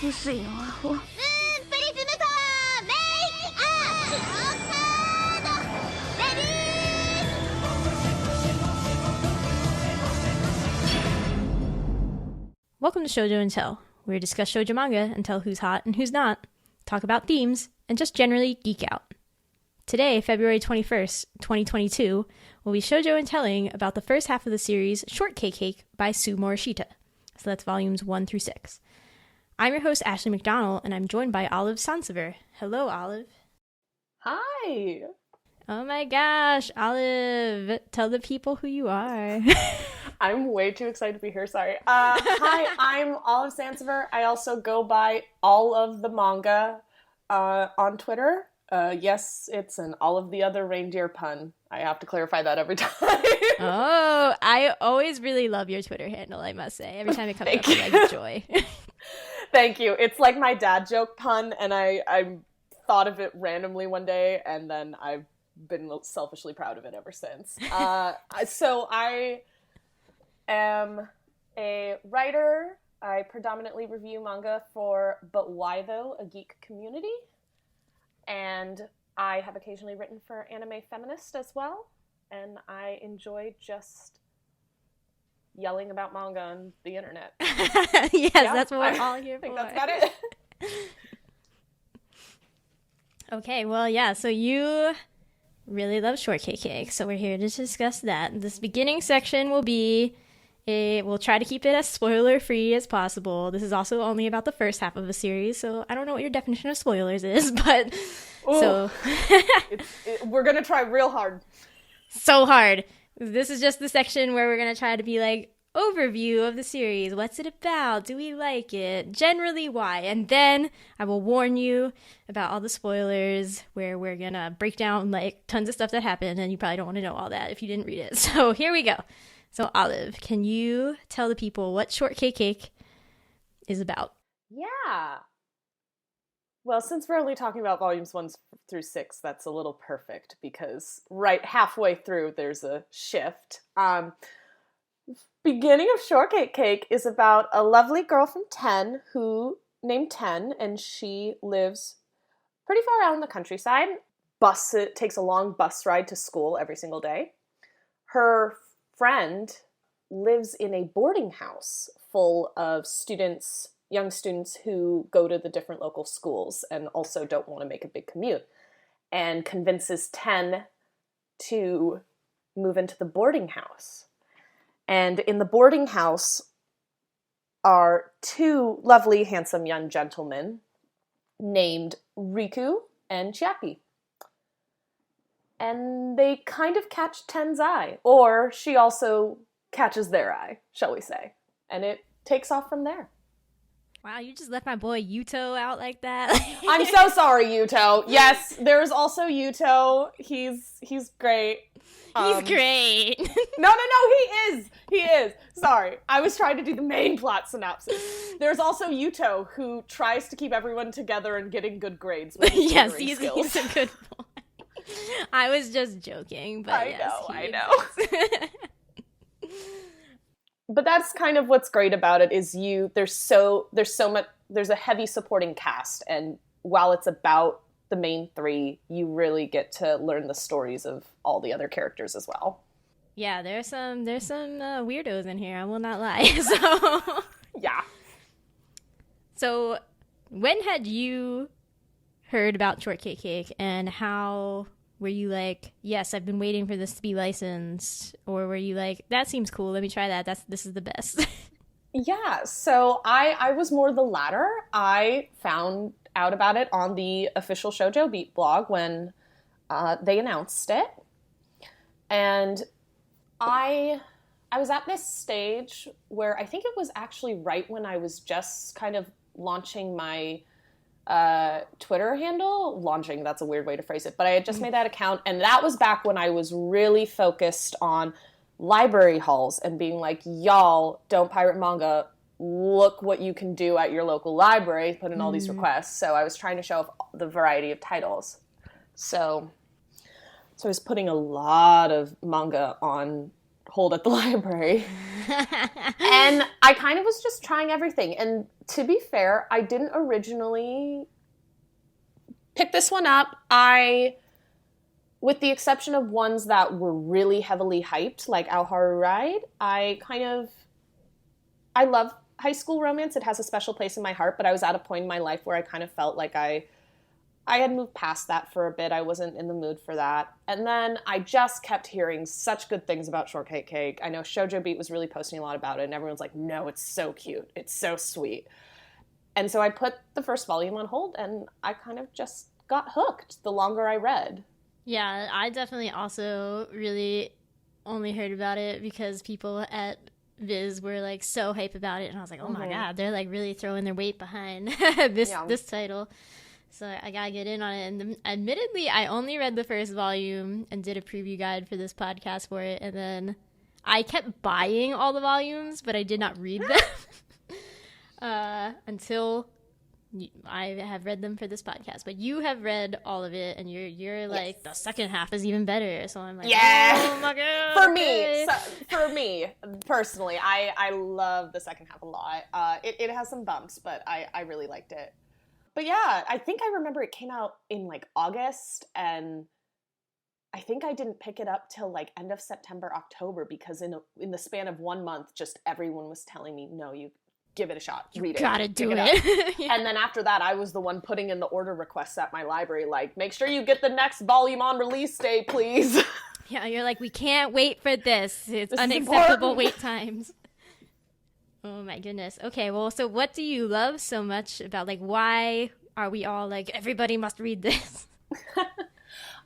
薄いのアホ。プリズムパワーメイクアップオーカードレディー。 Welcome to Shojo Tell, where we discuss shoujo manga and tell who's hot and who's not, talk about themes, and just generally geek out. Today, February 21st, 2022, we'll be shoujo and telling about the first half of the series Shortcake Cake by Suu Morishita. So that's volumes 1 through 6. I'm your host, Ashley McDonald, and I'm joined by Olive Sauver. Hello, Olive. Hi. Oh my gosh, Olive, tell the people who you are. I'm way too excited to be here, sorry. Hi, I'm Olive Sauver. I also go by all of the manga on Twitter. Yes, it's an all of the other reindeer pun. I have to clarify that every time. Oh, I always really love your Twitter handle, I must say. Every time it comes up, I like joy. Thank you. It's like my dad joke pun, and I thought of it randomly one day, and then I've been selfishly proud of it ever since. So I am a writer. I predominantly review manga for But Why Though, a geek community. And I have occasionally written for Anime Feminist as well. And I enjoy just yelling about manga on the internet. Yes, yeah, that's what we're all here for. I think that's about it. Okay, well, yeah, so you really love Shortcake Cake, so we're here to discuss that. This beginning section will be, we'll try to keep it as spoiler-free as possible. This is also only about the first half of the series, so I don't know what your definition of spoilers is, but ooh, so... we're going to try real hard. So hard. This is just the section where we're going to try to be like, overview of the series. What's it about? Do we like it? Generally, why? And then I will warn you about all the spoilers where we're going to break down like tons of stuff that happened, and you probably don't want to know all that if you didn't read it. So here we go. So Olive, can you tell the people what Shortcake Cake is about? Yeah. Well, since we're only talking about volumes 1 through 6, that's a little perfect because right halfway through there's a shift. Beginning of Shortcake Cake is about a lovely girl from named Ten, and she lives pretty far out in the countryside. It takes a long bus ride to school every single day. Her friend lives in a boarding house full of young students who go to the different local schools and also don't want to make a big commute, and convinces Ten to move into the boarding house. And in the boarding house are 2 lovely, handsome young gentlemen named Riku and Chiaki. And they kind of catch Ten's eye, or she also catches their eye, shall we say. And it takes off from there. Wow, you just left my boy Yuto out like that. I'm so sorry, Yuto. Yes, there's also Yuto. He's great. He's great. No, he is. Sorry. I was trying to do the main plot synopsis. There's also Yuto, who tries to keep everyone together and getting good grades with his yes, he's a good boy. I was just joking, but I know. But that's kind of what's great about it is there's a heavy supporting cast, and while it's about the main 3, you really get to learn the stories of all the other characters as well. Yeah, there's some weirdos in here, I will not lie. So yeah. So when had you heard about Shortcake Cake, and how were you like, yes, I've been waiting for this to be licensed, or were you like, that seems cool, let me try that, this is the best? Yeah, so I was more the latter. I found out about it on the official Shoujo Beat blog when they announced it. And I was at this stage where I think it was actually right when I was just kind of launching my Twitter handle. Launching, that's a weird way to phrase it. But I had just made that account, and that was back when I was really focused on library hauls and being like, y'all, don't pirate manga. Look what you can do at your local library, put in all these requests. So I was trying to show off the variety of titles. So I was putting a lot of manga on hold at the library. And I kind of was just trying everything. And to be fair, I didn't originally pick this one up. With the exception of ones that were really heavily hyped, like Ao Haru Ride, I love high school romance. It has a special place in my heart, but I was at a point in my life where I kind of felt like I had moved past that for a bit. I wasn't in the mood for that. And then I just kept hearing such good things about Shortcake Cake. I know Shoujo Beat was really posting a lot about it, and everyone's like, no, it's so cute. It's so sweet. And so I put the first volume on hold, and I kind of just got hooked the longer I read. Yeah, I definitely also really only heard about it because people at Viz were like so hype about it, and I was like, oh my god, they're like really throwing their weight behind this title. So I gotta get in on it. And admittedly, I only read the first volume and did a preview guide for this podcast for it, and then I kept buying all the volumes, but I did not read them until I have read them for this podcast. But you have read all of it, and you're like, the second half is even better. So I'm like, oh my god. For me personally, I love the second half a lot. It has some bumps, but I really liked it. But yeah, I think I remember it came out in like August, and I think I didn't pick it up till like end of September, October, because in the span of 1 month, just everyone was telling me, no, you give it a shot. Read it. You gotta do it. Yeah. And then after that, I was the one putting in the order requests at my library, like, make sure you get the next volume on release day, please. Yeah, you're like, we can't wait for this. It's unacceptable wait times. Oh my goodness. Okay, well, so what do you love so much about, like, why are we all like, everybody must read this?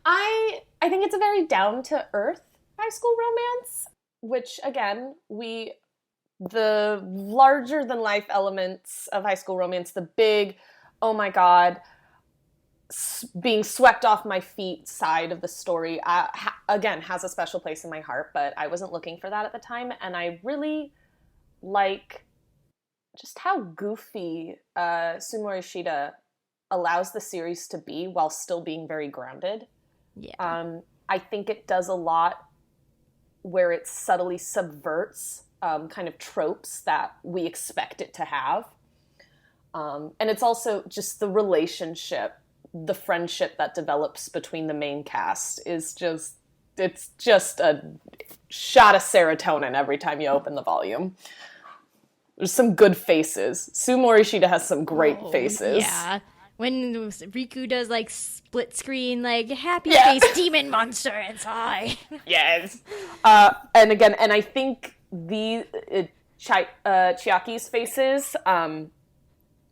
I think it's a very down-to-earth high school romance, which, again, the larger-than-life elements of high school romance, the big, oh my god, being swept off my feet side of the story, again, has a special place in my heart, but I wasn't looking for that at the time, and I really like just how goofy Suu Morishita allows the series to be while still being very grounded. Yeah. I think it does a lot where it subtly subverts kind of tropes that we expect it to have. And it's also just the relationship, the friendship that develops between the main cast is it's just a shot of serotonin every time you open the volume. There's some good faces. Suu Morishita has some great faces. Yeah. When Riku does, like, split screen, like, happy face demon monster inside. Yes. And again, and I think Chiaki's faces,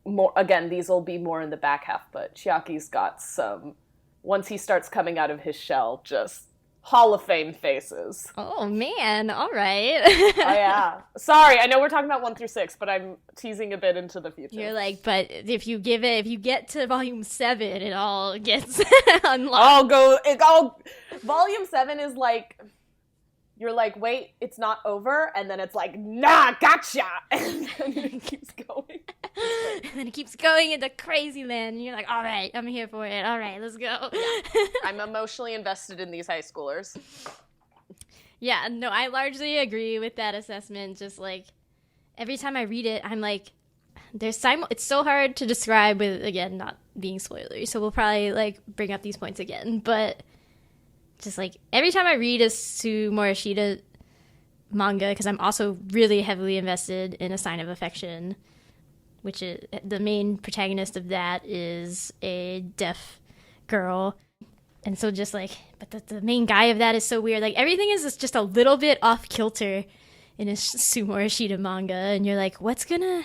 more again, these will be more in the back half, but Chiaki's got some, once he starts coming out of his shell, just Hall of Fame faces. Oh, man. All right. Oh, yeah. Sorry, I know we're talking about 1 through 6, but I'm teasing a bit into the future. You're like, but if you get to volume 7, it all gets unlocked. Volume 7 is like, you're like, wait, it's not over, and then it's like, nah, gotcha! And then it keeps going. And then it keeps going into crazy land, and you're like, all right, I'm here for it. All right, let's go. I'm emotionally invested in these high schoolers. Yeah, no, I largely agree with that assessment. Just like, every time I read it, I'm like, it's so hard to describe with, again, not being spoilery, so we'll probably, like, bring up these points again, but just, like, every time I read a Suu Morishita manga, because I'm also really heavily invested in A Sign of Affection, which is, the main protagonist of that is a deaf girl. And so just, like, but the main guy of that is so weird. Like, everything is just a little bit off kilter in a Suu Morishita manga, and you're like, what's gonna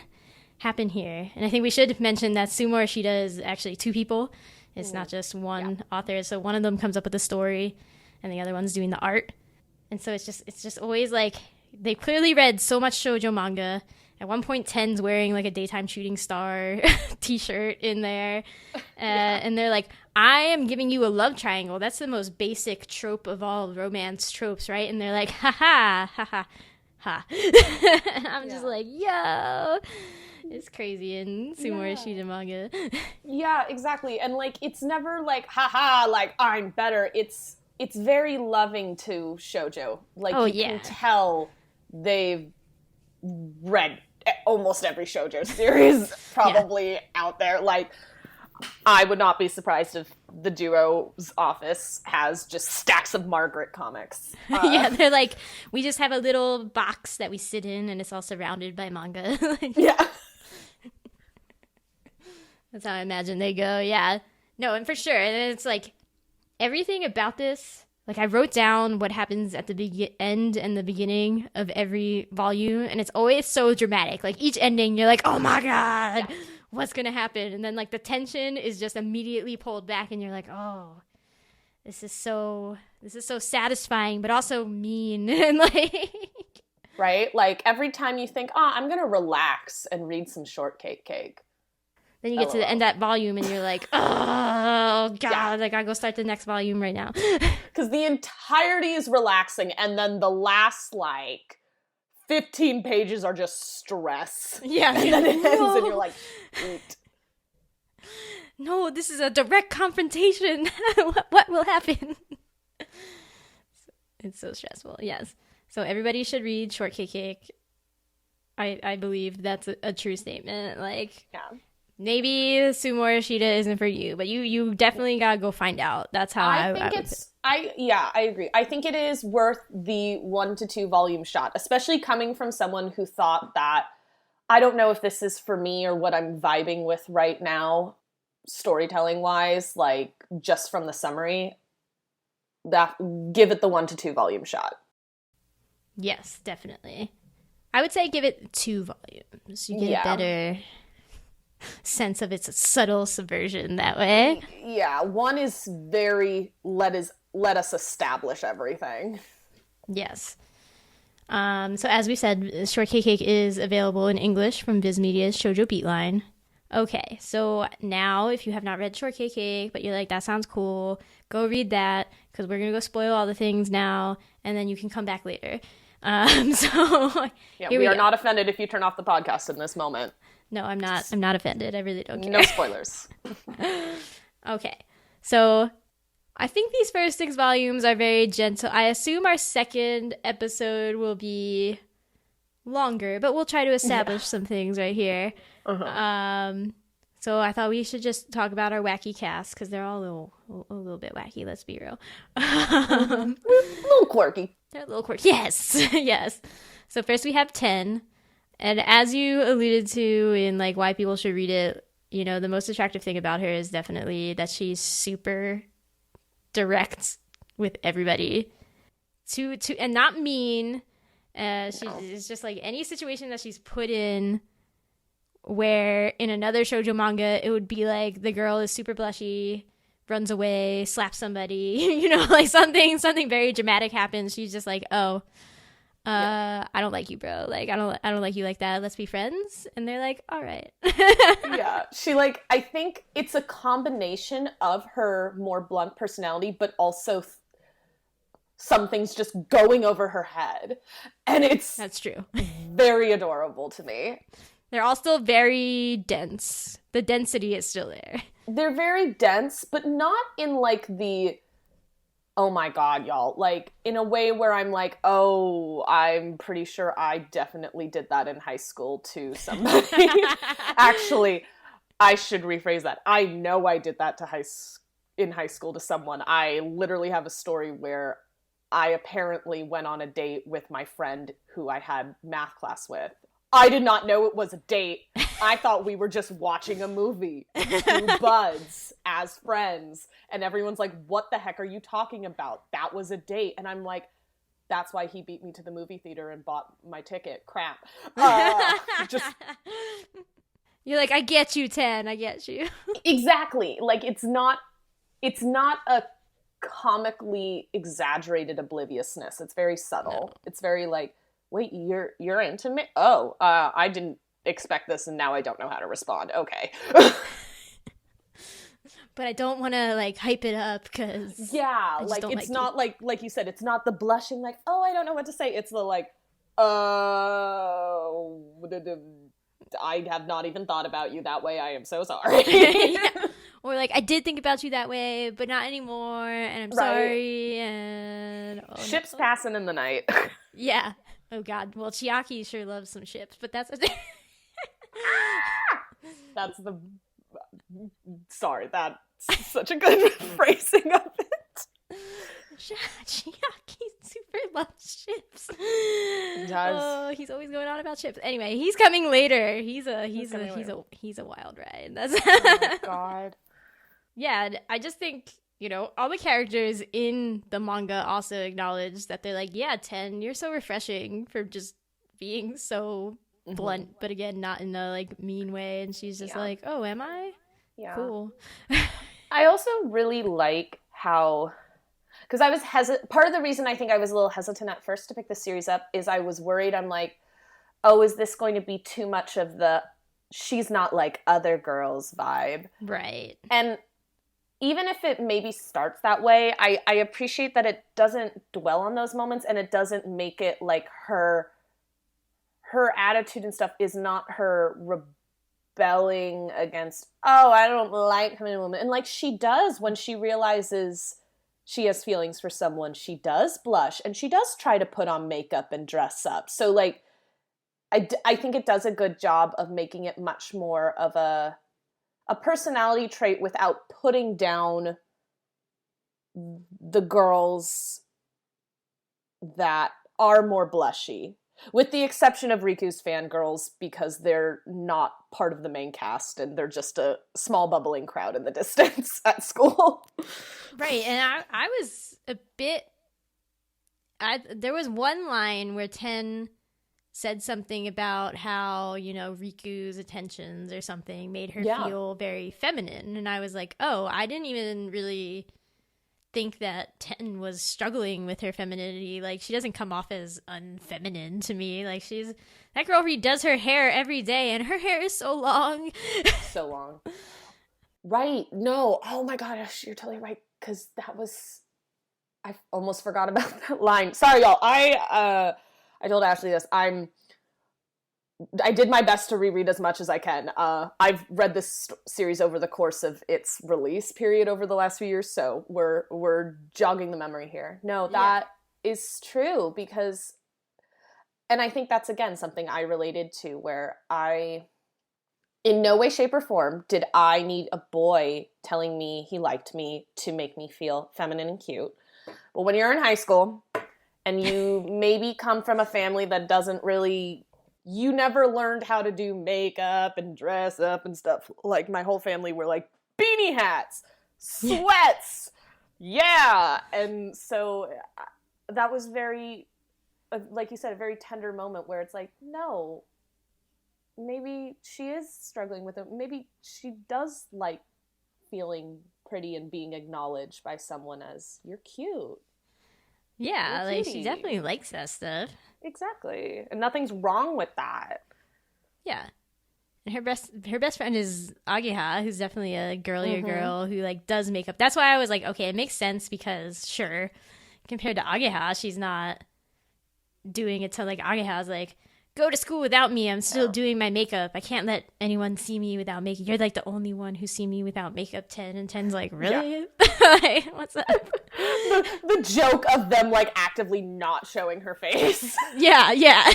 happen here? And I think we should mention that Suu Morishita is actually 2 people. It's not just one author. So one of them comes up with the story, and the other one's doing the art. And so it's just always like, they clearly read so much shoujo manga. At one point, Ten's wearing like a daytime shooting star t-shirt in there. And they're like, I am giving you a love triangle. That's the most basic trope of all romance tropes, right? And they're like, ha ha, ha ha, ha. And I'm just like, yo. It's crazy in Suu Morishita manga. Yeah, exactly. And, like, it's never like, haha, like, I'm better. It's it's very loving to shoujo. Like, you can tell they've read almost every shoujo series probably out there. Like, I would not be surprised if the duo's office has just stacks of Margaret comics. Yeah, they're like, we just have a little box that we sit in, and it's all surrounded by manga. Yeah. That's how I imagine they go, yeah. No, and for sure, and it's like, everything about this, like, I wrote down what happens at the end and the beginning of every volume, and it's always so dramatic. Like, each ending, you're like, oh my god, what's gonna happen? And then, like, the tension is just immediately pulled back, and you're like, oh, this is so satisfying, but also mean, and like... Right? Like, every time you think, oh, I'm gonna relax and read some Shortcake Cake. Then you get to the end of that volume, and you're like, oh, God, I gotta go start the next volume right now. Because the entirety is relaxing, and then the last, 15 pages are just stress. Yeah. And then it ends, and you're like, eat. No, this is a direct confrontation. What will happen? It's so stressful, yes. So everybody should read Shortcake Cake. I believe that's a true statement. Like... Yeah. Maybe Suu Morishita isn't for you, but you definitely gotta go find out. That's how I think I agree. I think it is worth the 1 to 2 volume shot, especially coming from someone who thought that, I don't know if this is for me or what I'm vibing with right now, storytelling wise, like just from the summary, that give it the 1 to 2 volume shot. Yes, definitely. I would say give it 2 volumes. You get a better sense of its subtle subversion that way. Yeah, 1 is very let us establish everything. Yes. So as we said, Shortcake Cake is available in English from Viz Media's Shoujo Beatline. Okay, so now if you have not read Shortcake Cake, but you're like, that sounds cool, go read that, because we're going to go spoil all the things now, and then you can come back later. We are not offended if you turn off the podcast in this moment. No, I'm not. I'm not offended. I really don't care. No spoilers. Okay. So I think these first 6 volumes are very gentle. I assume our second episode will be longer, but we'll try to establish some things right here. So I thought we should just talk about our wacky cast, because they're all a little bit wacky, let's be real. A little quirky. They're a little quirky. Yes. Yes. So first we have 10. And as you alluded to in like why people should read it, you know, the most attractive thing about her is definitely that she's super direct with everybody. And not mean. It's just like any situation that she's put in where in another shoujo manga it would be like the girl is super blushy, runs away, slaps somebody, you know, like something very dramatic happens. She's just like, oh, I don't like you, bro. Like, I don't like you like that. Let's be friends. And they're like, all right. Yeah. She I think it's a combination of her more blunt personality, but also something's just going over her head. And that's true. Very adorable to me. They're all still very dense. The density is still there. They're very dense, but not in like the, oh my god, y'all, like in a way where I'm like, oh, I'm pretty sure I definitely did that in high school to somebody. Actually, I should rephrase that. I know I did that in high school to someone. I literally have a story where I apparently went on a date with my friend who I had math class with. I did not know it was a date. I thought we were just watching a movie with 2 buds as friends. And everyone's like, what the heck are you talking about? That was a date. And I'm like, that's why he beat me to the movie theater and bought my ticket. Crap. You're like, I get you, 10. I get you. Exactly. Like, it's not a comically exaggerated obliviousness. It's very subtle. No. It's very like, wait, you're into me? Oh, I didn't expect this, and now I don't know how to respond. Okay. But I don't want to, like, hype it up, because like, it's not, like you said, it's not the blushing, like, oh, I don't know what to say. It's the, like, I have not even thought about you that way. I am so sorry. Yeah. Or like, I did think about you that way, but not anymore, and I'm sorry, and... Ships passing in the night. Yeah. Oh god. Well, Chiaki sure loves some ships, but that's... That's the... Sorry, that's such a good phrasing of it. Chiaki super loves ships. He does. Oh, he's always going on about ships. Anyway, he's coming later. He's a wild ride. That's Oh my god. Yeah, I just think, all the characters in the manga also acknowledge that they're like, yeah, Ten, you're so refreshing for just being so blunt, but again, not in a like mean way. And she's just like, oh, am I? Yeah. Cool. I also really like how, because I was part of the reason I think I was a little hesitant at first to pick this series up is I was worried. I'm like, oh, is this going to be too much of the she's not like other girls vibe? Right. And even if it maybe starts that way, I appreciate that it doesn't dwell on those moments and it doesn't make it like her attitude and stuff is not her rebelling against, oh, I don't like feminine women. And like she does when she realizes she has feelings for someone, she does blush and she does try to put on makeup and dress up. So like, I think it does a good job of making it much more of a personality trait without putting down the girls that are more blushy. With the exception of Riku's fangirls, because they're not part of the main cast and they're just a small bubbling crowd in the distance at school. Right, and I was a bit... there was one line where Ten said something about how, Riku's attentions or something made her feel very feminine. And I was like, oh, I didn't even really think that Ten was struggling with her femininity. Like, she doesn't come off as unfeminine to me. Like, she's that girl redoes her hair every day, and her hair is so long. So long. Right. No. Oh my gosh, you're totally right. Because I almost forgot about that line. Sorry, y'all. I told Ashley this. I did my best to reread as much as I can. I've read this series over the course of its release period over the last few years, so we're jogging the memory here. No, that is true because, and I think that's again something I related to where in no way, shape, or form did I need a boy telling me he liked me to make me feel feminine and cute. But when you're in high school and you maybe come from a family that doesn't really, you never learned how to do makeup and dress up and stuff. Like my whole family were like beanie hats, sweats. Yeah. And so that was very, like you said, a very tender moment where it's like, no, maybe she is struggling with it. Maybe she does like feeling pretty and being acknowledged by someone as you're cute. Yeah, like she definitely likes that stuff. Exactly. And nothing's wrong with that. Yeah. And her best friend is Ageha, who's definitely a girlier girl who like does makeup. That's why I was like, okay, it makes sense because sure, compared to Ageha, she's not doing it to like Ageha's like, go to school without me. I'm still doing my makeup. I can't let anyone see me without makeup. You're like the only one who see me without makeup, Ten. And Ten's like, really? Yeah. Like, what's up? The joke of them like actively not showing her face. Yeah.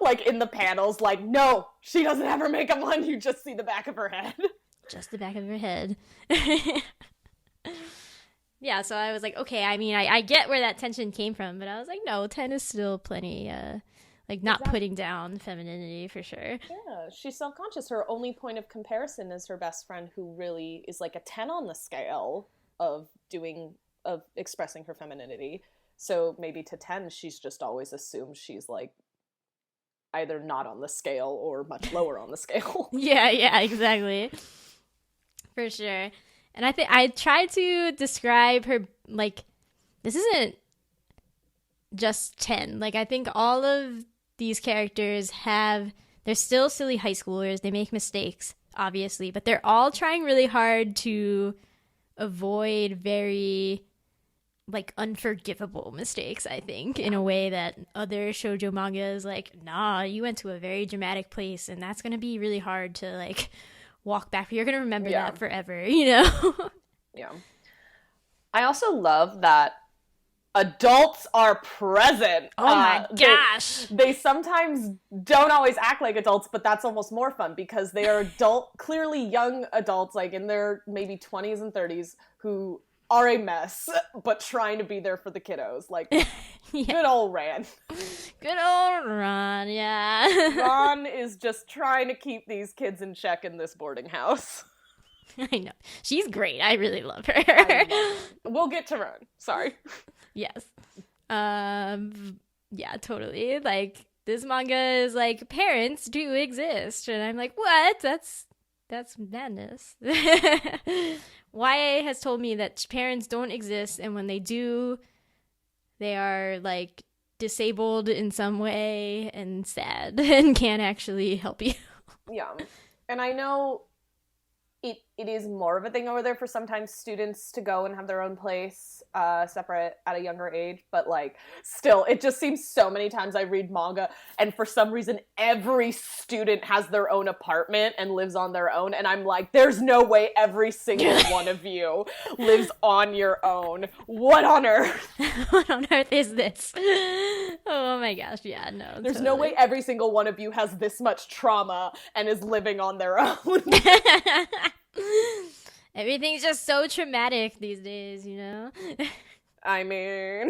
Like in the panels, like, no, she doesn't have her makeup on. You just see the back of her head. Just the back of her head. Yeah, so I was like, okay, I mean, I get where that tension came from, but I was like, no, Ten is still plenty, like, not putting down femininity for sure. Yeah, she's self-conscious. Her only point of comparison is her best friend, who really is like a 10 on the scale of expressing her femininity. So maybe to 10, she's just always assumed she's like either not on the scale or much lower on the scale. Yeah, exactly. For sure. And I think I tried to describe her, like, this isn't just 10. Like, I think all of these characters they're still silly high schoolers. They make mistakes, obviously, but they're all trying really hard to avoid very, like, unforgivable mistakes, I think, in a way that other shoujo manga is like, nah, you went to a very dramatic place, and that's going to be really hard to, like, walk back. You're gonna remember Yeah. that forever, you know? Yeah. I also love that adults are present. Oh my gosh. They sometimes don't always act like adults, but that's almost more fun because they are clearly young adults, like in their maybe 20s and 30s, who are a mess, but trying to be there for the kiddos. Like, good old Ran. Good old Ron, yeah. Ron is just trying to keep these kids in check in this boarding house. I know. She's great. I really love her. We'll get to Ron. Sorry. Yes. Yeah, totally. Like, this manga is like, parents do exist. And I'm like, what? That's madness. YA has told me that parents don't exist, and when they do, they are like disabled in some way and sad and can't actually help you. Yeah. And I know it is more of a thing over there for sometimes students to go and have their own place separate at a younger age, but like still it just seems so many times I read manga and for some reason every student has their own apartment and lives on their own, and I'm like, there's no way every single one of you lives on your own. What on earth? What on earth is this? Oh my gosh, yeah, no. There's no way every single one of you has this much trauma and is living on their own. Everything's just so traumatic these days, you know? I mean,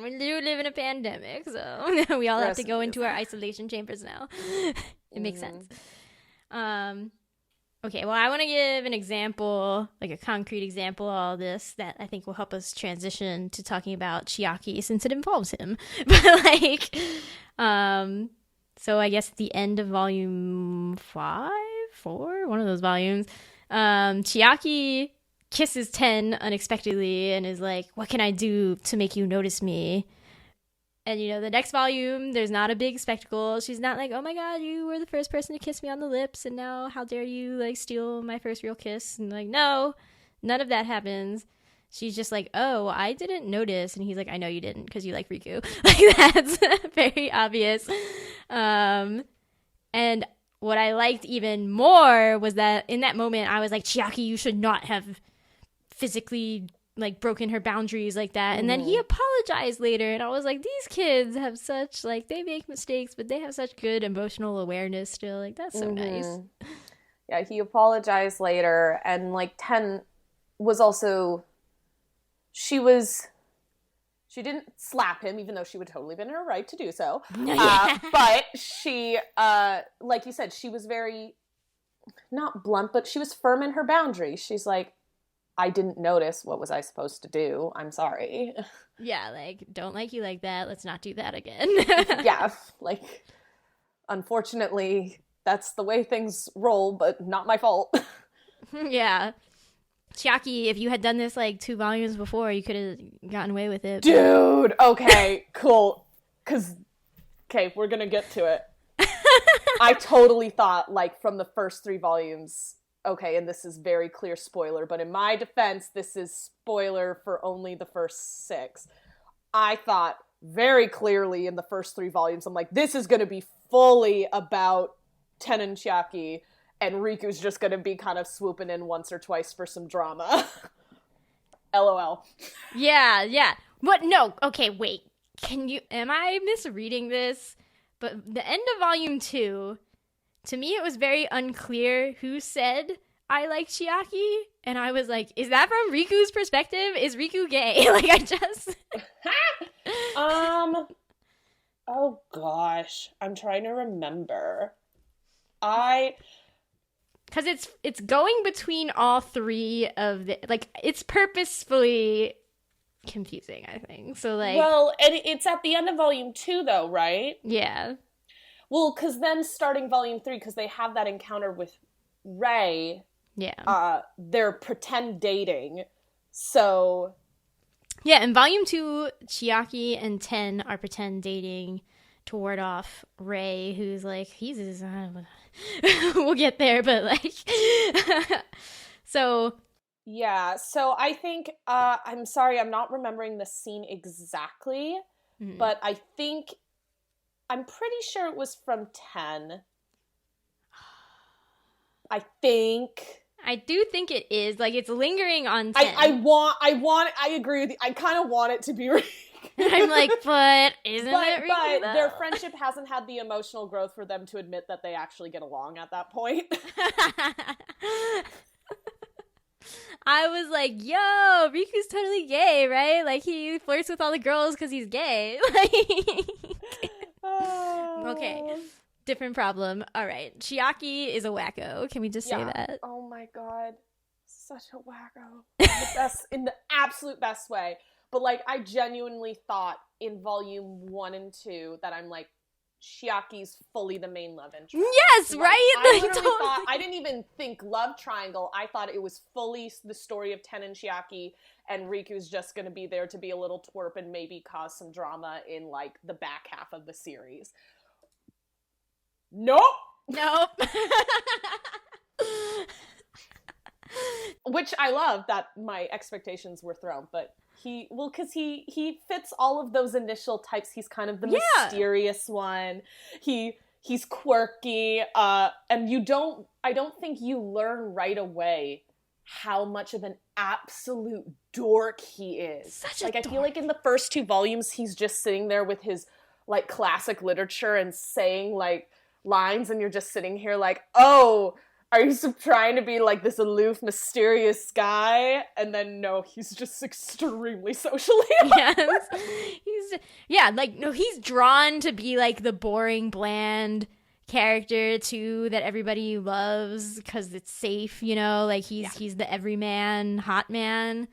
we do live in a pandemic, so we all have to go into our isolation chambers now. It makes sense. Okay, well, I want to give an example, like a concrete example of all this that I think will help us transition to talking about Chiaki since it involves him. But like, so I guess at the end of volume 4, one of those volumes, Chiaki kisses Ten unexpectedly and is like, what can I do to make you notice me? And, you know, the next volume, there's not a big spectacle. She's not like, oh my god, you were the first person to kiss me on the lips, and now how dare you, like, steal my first real kiss? And, like, no, none of that happens. She's just like, oh, I didn't notice. And he's like, I know you didn't, because you like Riku. Like, that's very obvious. And what I liked even more was that in that moment, I was like, Chiaki, you should not have physically, like, broken her boundaries like that. And then he apologized later, and I was like, these kids have such, like, they make mistakes, but they have such good emotional awareness still. Like, that's so nice. Yeah, he apologized later, and, like, Ten was also, she didn't slap him, even though she would totally been in her right to do so. But she, like you said, she was very, not blunt, but she was firm in her boundaries. She's like, I didn't notice. What was I supposed to do? I'm sorry. Yeah, like, don't like you like that. Let's not do that again. Yeah, like, unfortunately, that's the way things roll, but not my fault. Yeah. Chiaki, if you had done this, like, 2 volumes before, you could have gotten away with it. Dude! Okay, cool. Okay, we're gonna get to it. I totally thought, like, from the first 3 volumes, okay, and this is very clear spoiler, but in my defense, this is spoiler for only the first 6. I thought very clearly in the first 3 volumes, I'm like, this is gonna be fully about Ten and Chiaki, and Riku's just gonna be kind of swooping in once or twice for some drama. LOL. Yeah. What? No. Okay, wait. Am I misreading this? But the end of volume 2, to me it was very unclear who said I like Chiaki, and I was like, is that from Riku's perspective? Is Riku gay? Like, I just... Oh gosh. I'm trying to remember. Because it's going between all 3 of the... Like, it's purposefully confusing, I think. So, like... Well, and it's at the end of volume 2, though, right? Yeah. Well, because then starting volume 3, because they have that encounter with Rei... Yeah. They're pretend dating. So... Yeah, in volume 2, Chiaki and Ten are pretend dating to ward off Rei, who's like, we'll get there, but like, so. Yeah, so I think, I'm sorry, I'm not remembering the scene exactly, but I'm pretty sure it was from 10. I think. I do think it is. Like, it's lingering on 10. I agree with you. I kind of want it to be Riku. I'm like, but isn't it Riku, But their friendship hasn't had the emotional growth for them to admit that they actually get along at that point. I was like, yo, Riku's totally gay, right? Like, he flirts with all the girls because he's gay. Okay, different problem. All right, Chiaki is a wacko. Can we just say that? Oh my god, such a wacko. In the absolute best way. But, like, I genuinely thought in volume 1 and 2 that I'm like, Chiaki's fully the main love interest. Yes, like, right? I literally thought, I didn't even think love triangle. I thought it was fully the story of Ten and Chiaki, and Riku's just going to be there to be a little twerp and maybe cause some drama in, like, the back half of the series. Nope. Which I love that my expectations were thrown, but because he fits all of those initial types. He's kind of the mysterious one. He's quirky, and I don't think you learn right away how much of an absolute dork he is. I feel like in the first 2 volumes, he's just sitting there with his, like, classic literature and saying, like, lines, and you're just sitting here like, oh, are you trying to be, like, this aloof, mysterious guy? And then, no, he's just extremely socially Yes. He's drawn to be, like, the boring, bland character, too, that everybody loves because it's safe, you know? Like, he's the everyman, hot man.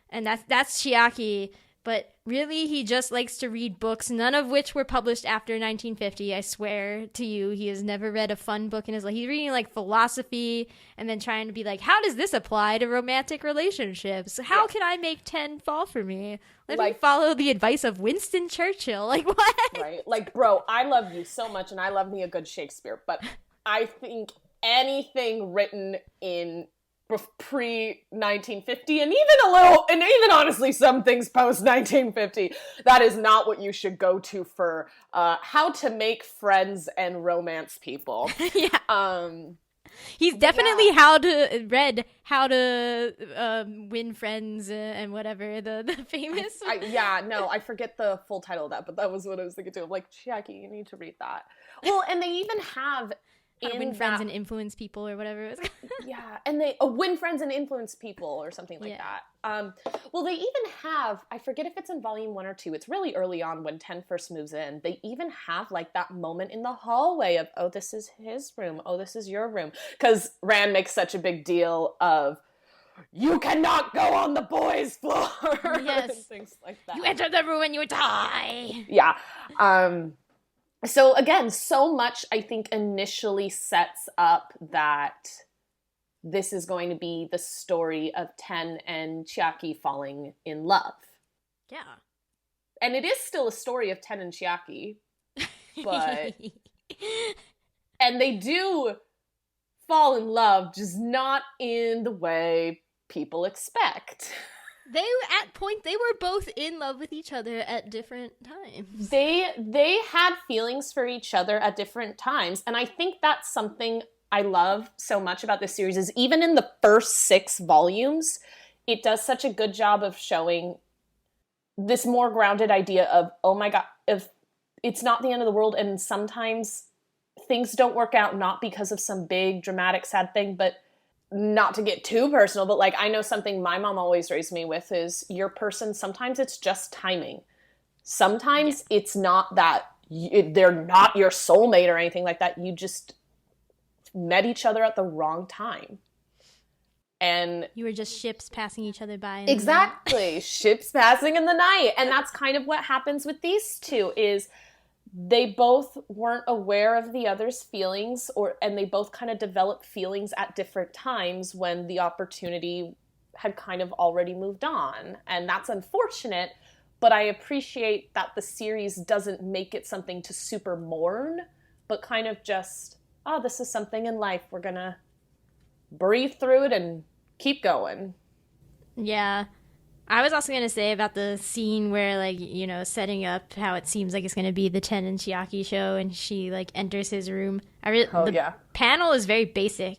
And that's Chiaki. But really, he just likes to read books, none of which were published after 1950. I swear to you, he has never read a fun book in his life. He's reading, like, philosophy and then trying to be like, how does this apply to romantic relationships? How can I make 10 fall for me? Let me follow the advice of Winston Churchill. Like, what? Right. Like, bro, I love you so much, and I love me a good Shakespeare, but I think anything written in pre-1950 and even honestly some things post-1950, that is not what you should go to for how to make friends and romance people. He's definitely how to win friends and whatever the famous I forget the full title of that, but that was what I was thinking too. I'm like, Chiaki, you need to read that. Well, and they even have win friends and influence people or whatever it was. And they win friends and influence people or something like that. Well, they even have, I forget if it's in volume 1 or 2, it's really early on when Ten first moves in, they even have, like, that moment in the hallway of, oh, this is his room, oh, this is your room, because Rand makes such a big deal of, you cannot go on the boys' floor. Yes. And things like that. You enter the room and you die. Yeah. So again, so much, I think, initially sets up that this is going to be the story of Ten and Chiaki falling in love. Yeah. And it is still a story of Ten and Chiaki, but... and they do fall in love, just not in the way people expect. They were both in love with each other at different times. They had feelings for each other at different times, and I think that's something I love so much about this series is even in the first 6 volumes, it does such a good job of showing this more grounded idea of, oh my god, if it's not the end of the world, and sometimes things don't work out not because of some big dramatic sad thing, but not to get too personal, but, like, I know something my mom always raised me with is your person, sometimes it's just timing. Sometimes it's not that they're not your soulmate or anything like that. You just met each other at the wrong time. And you were just ships passing each other by. Exactly. Ships passing in the night. And that's kind of what happens with these two is they both weren't aware of the other's feelings and they both kind of developed feelings at different times when the opportunity had kind of already moved on. And that's unfortunate, but I appreciate that the series doesn't make it something to super mourn, but kind of just, oh, this is something in life. We're gonna breathe through it and keep going. Yeah. I was also going to say about the scene where, like, you know, setting up how it seems like it's going to be the Ten and Chiaki show and she, like, enters his room. The panel is very basic.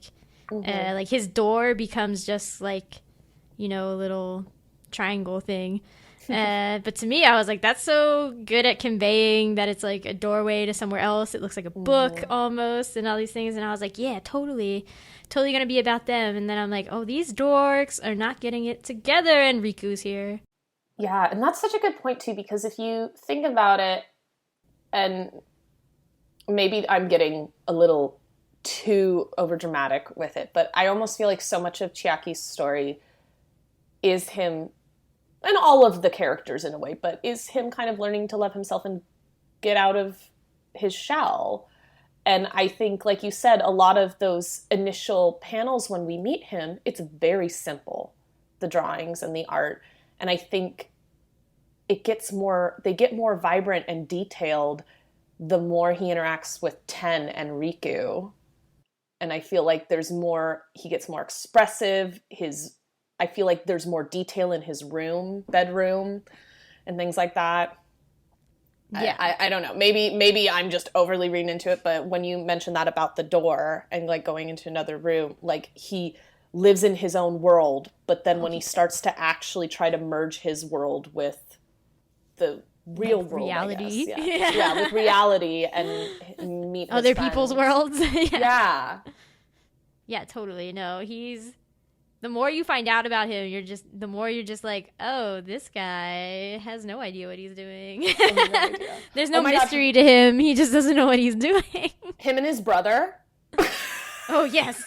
Like his door becomes just like, you know, a little triangle thing. But to me, I was like, that's so good at conveying that it's like a doorway to somewhere else. It looks like a book almost, and all these things. And I was like, yeah, totally gonna be about them. And then I'm like, oh, these dorks are not getting it together, and Riku's here. Yeah, and that's such a good point too, because if you think about it, and maybe I'm getting a little too overdramatic with it, but I almost feel like so much of Chiaki's story is him, and all of the characters in a way, but is him kind of learning to love himself and get out of his shell. And I think, like you said, a lot of those initial panels when we meet him, it's very simple, the drawings and the art. And I think they get more vibrant and detailed the more he interacts with Ten and Riku. And I feel like he gets more expressive. I feel like there's more detail in his bedroom, and things like that. Yeah. I don't know. Maybe I'm just overly reading into it, but when you mentioned that about the door and like going into another room, like he lives in his own world, but then when he starts to actually try to merge his world with the real world, reality, I guess. Yeah, with reality and meet his other friends. people's worlds. Yeah, totally. No, the more you find out about him, the more you're just like, oh, this guy has no idea what he's doing. No idea. There's no mystery to him. He just doesn't know what he's doing. Him and his brother. Oh, yes.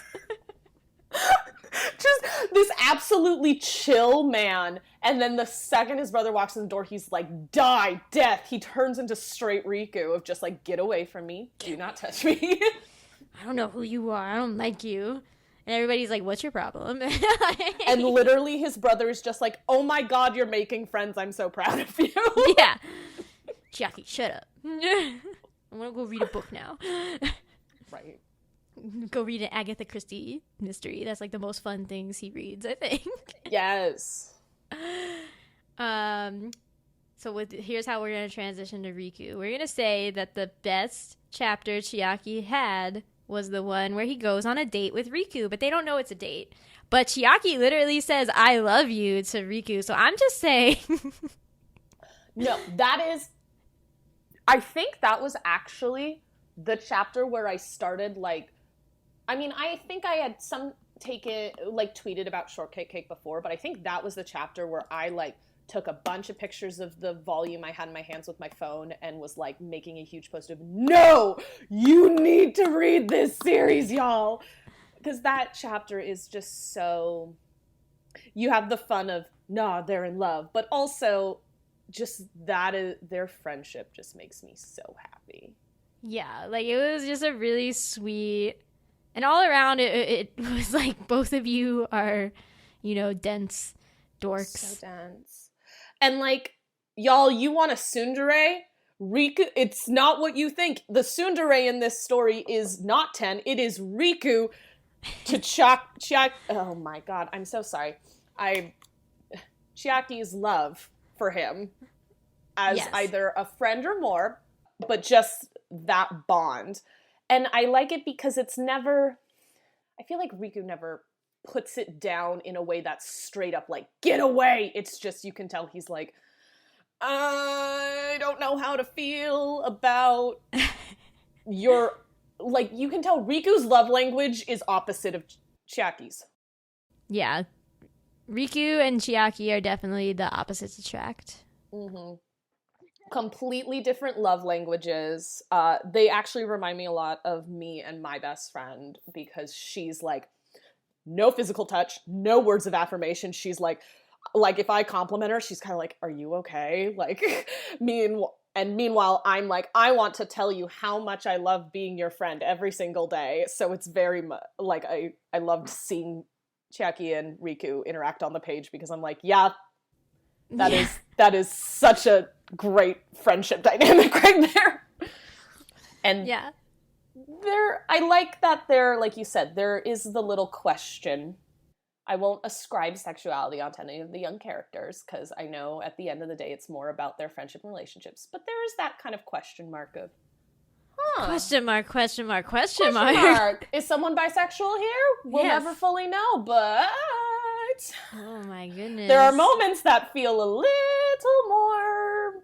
Just this absolutely chill man. And then the second his brother walks in the door, he's like, die, death. He turns into straight Riku of just like, get away from me. Do not touch me. I don't know who you are. I don't like you. And everybody's like, what's your problem? And literally his brother is just like, oh my god, you're making friends. I'm so proud of you. Yeah. Chiaki, shut up. I'm going to go read a book now. Right. Go read an Agatha Christie mystery. That's like the most fun things he reads, I think. Yes. So here's how we're going to transition to Riku. We're going to say that the best chapter Chiaki had was the one where he goes on a date with Riku, but they don't know it's a date. But Chiaki literally says, I love you to Riku. So I'm just saying. No, I think that was actually the chapter where I started like, I think I had tweeted about Shortcake Cake before, but I think that was the chapter where I like took a bunch of pictures of the volume I had in my hands with my phone and was like making a huge post of, no, you need to read this series, y'all. Because that chapter is just so, you have the fun of, nah, they're in love, but also just their friendship just makes me so happy. Yeah, like it was just a really sweet, and all around it was like both of you are, dense dorks. So dense. And like, y'all, you want a tsundere? Riku, it's not what you think. The tsundere in this story is not Ten. It is Riku to Chiaki. Oh my god, I'm so sorry. Chiaki's love for him as either a friend or more, but just that bond. And I like it because I feel like Riku never puts it down in a way that's straight up like, get away. It's just, you can tell he's like, I don't know how to feel about your, like, you can tell Riku's love language is opposite of Chiaki's. Yeah. Riku and Chiaki are definitely the opposites attract. Mm-hmm. Completely different love languages. They actually remind me a lot of me and my best friend, because she's like, no physical touch, no words of affirmation. She's like if I compliment her, she's kind of like, are you okay? Like, meanwhile, I'm like, I want to tell you how much I love being your friend every single day. So it's very much like, I loved seeing Chiaki and Riku interact on the page, because I'm like, yeah, that is such a great friendship dynamic right there. And yeah, I like that there, like you said, there is the little question. I won't ascribe sexuality onto any of the young characters, because I know at the end of the day it's more about their friendship and relationships. But there is that kind of question mark of, Question mark, question mark, question Question mark. mark. Is someone bisexual here? We'll Yes. never fully know, but Oh my goodness. there are moments that feel a little more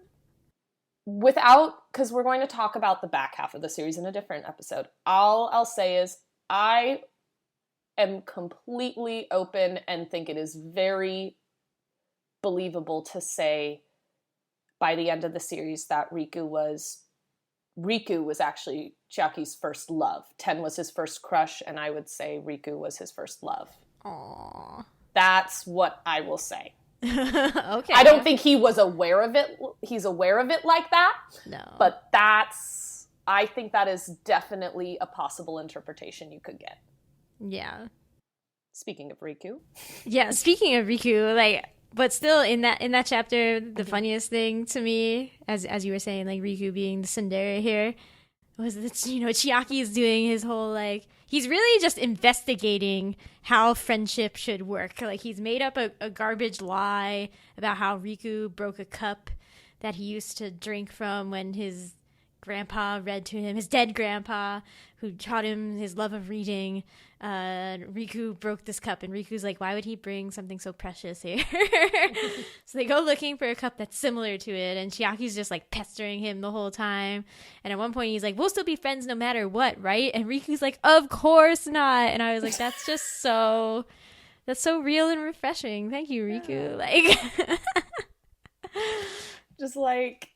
because we're going to talk about the back half of the series in a different episode. All I'll say is I am completely open and think it is very believable to say by the end of the series that Riku was actually Chiaki's first love. Ten was his first crush, and I would say Riku was his first love. Aww. That's what I will say. Okay. I don't think he was aware of it. He's aware of it like that. No. But I think that is definitely a possible interpretation you could get. Yeah. Speaking of Riku. Yeah, speaking of Riku, like, but still in that chapter, the funniest thing to me, as you were saying, like Riku being the tsundere here, was that, Chiaki is doing his whole, like, he's really just investigating how friendship should work. Like, he's made up a garbage lie about how Riku broke a cup that he used to drink from when his grandpa read to him, his dead grandpa, who taught him his love of reading. Riku broke this cup, and Riku's like, why would he bring something so precious here? So they go looking for a cup that's similar to it, and Chiaki's just like pestering him the whole time. And at one point he's like, we'll still be friends no matter what, right? And Riku's like, of course not. And I was like, that's so real and refreshing. Thank you, Riku. Like, just like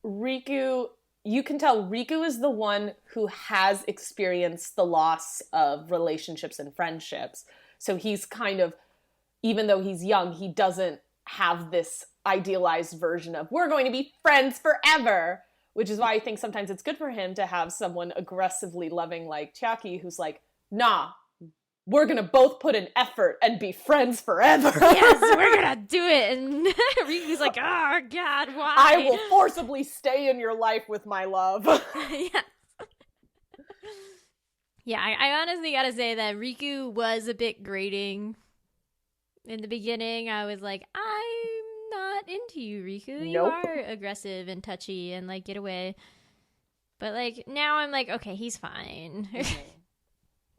Riku, you can tell Riku is the one who has experienced the loss of relationships and friendships. So he's kind of, even though he's young, he doesn't have this idealized version of, we're going to be friends forever, which is why I think sometimes it's good for him to have someone aggressively loving like Chiaki, who's like, nah, we're going to both put in effort and be friends forever. Yes, we're going to do it. And Riku's like, oh, God, why? I will forcibly stay in your life with my love. Yeah. Yeah, I honestly got to say that Riku was a bit grating in the beginning. I was like, I'm not into you, Riku. You Nope. are aggressive and touchy and, like, get away. But, like, now I'm like, okay, he's fine.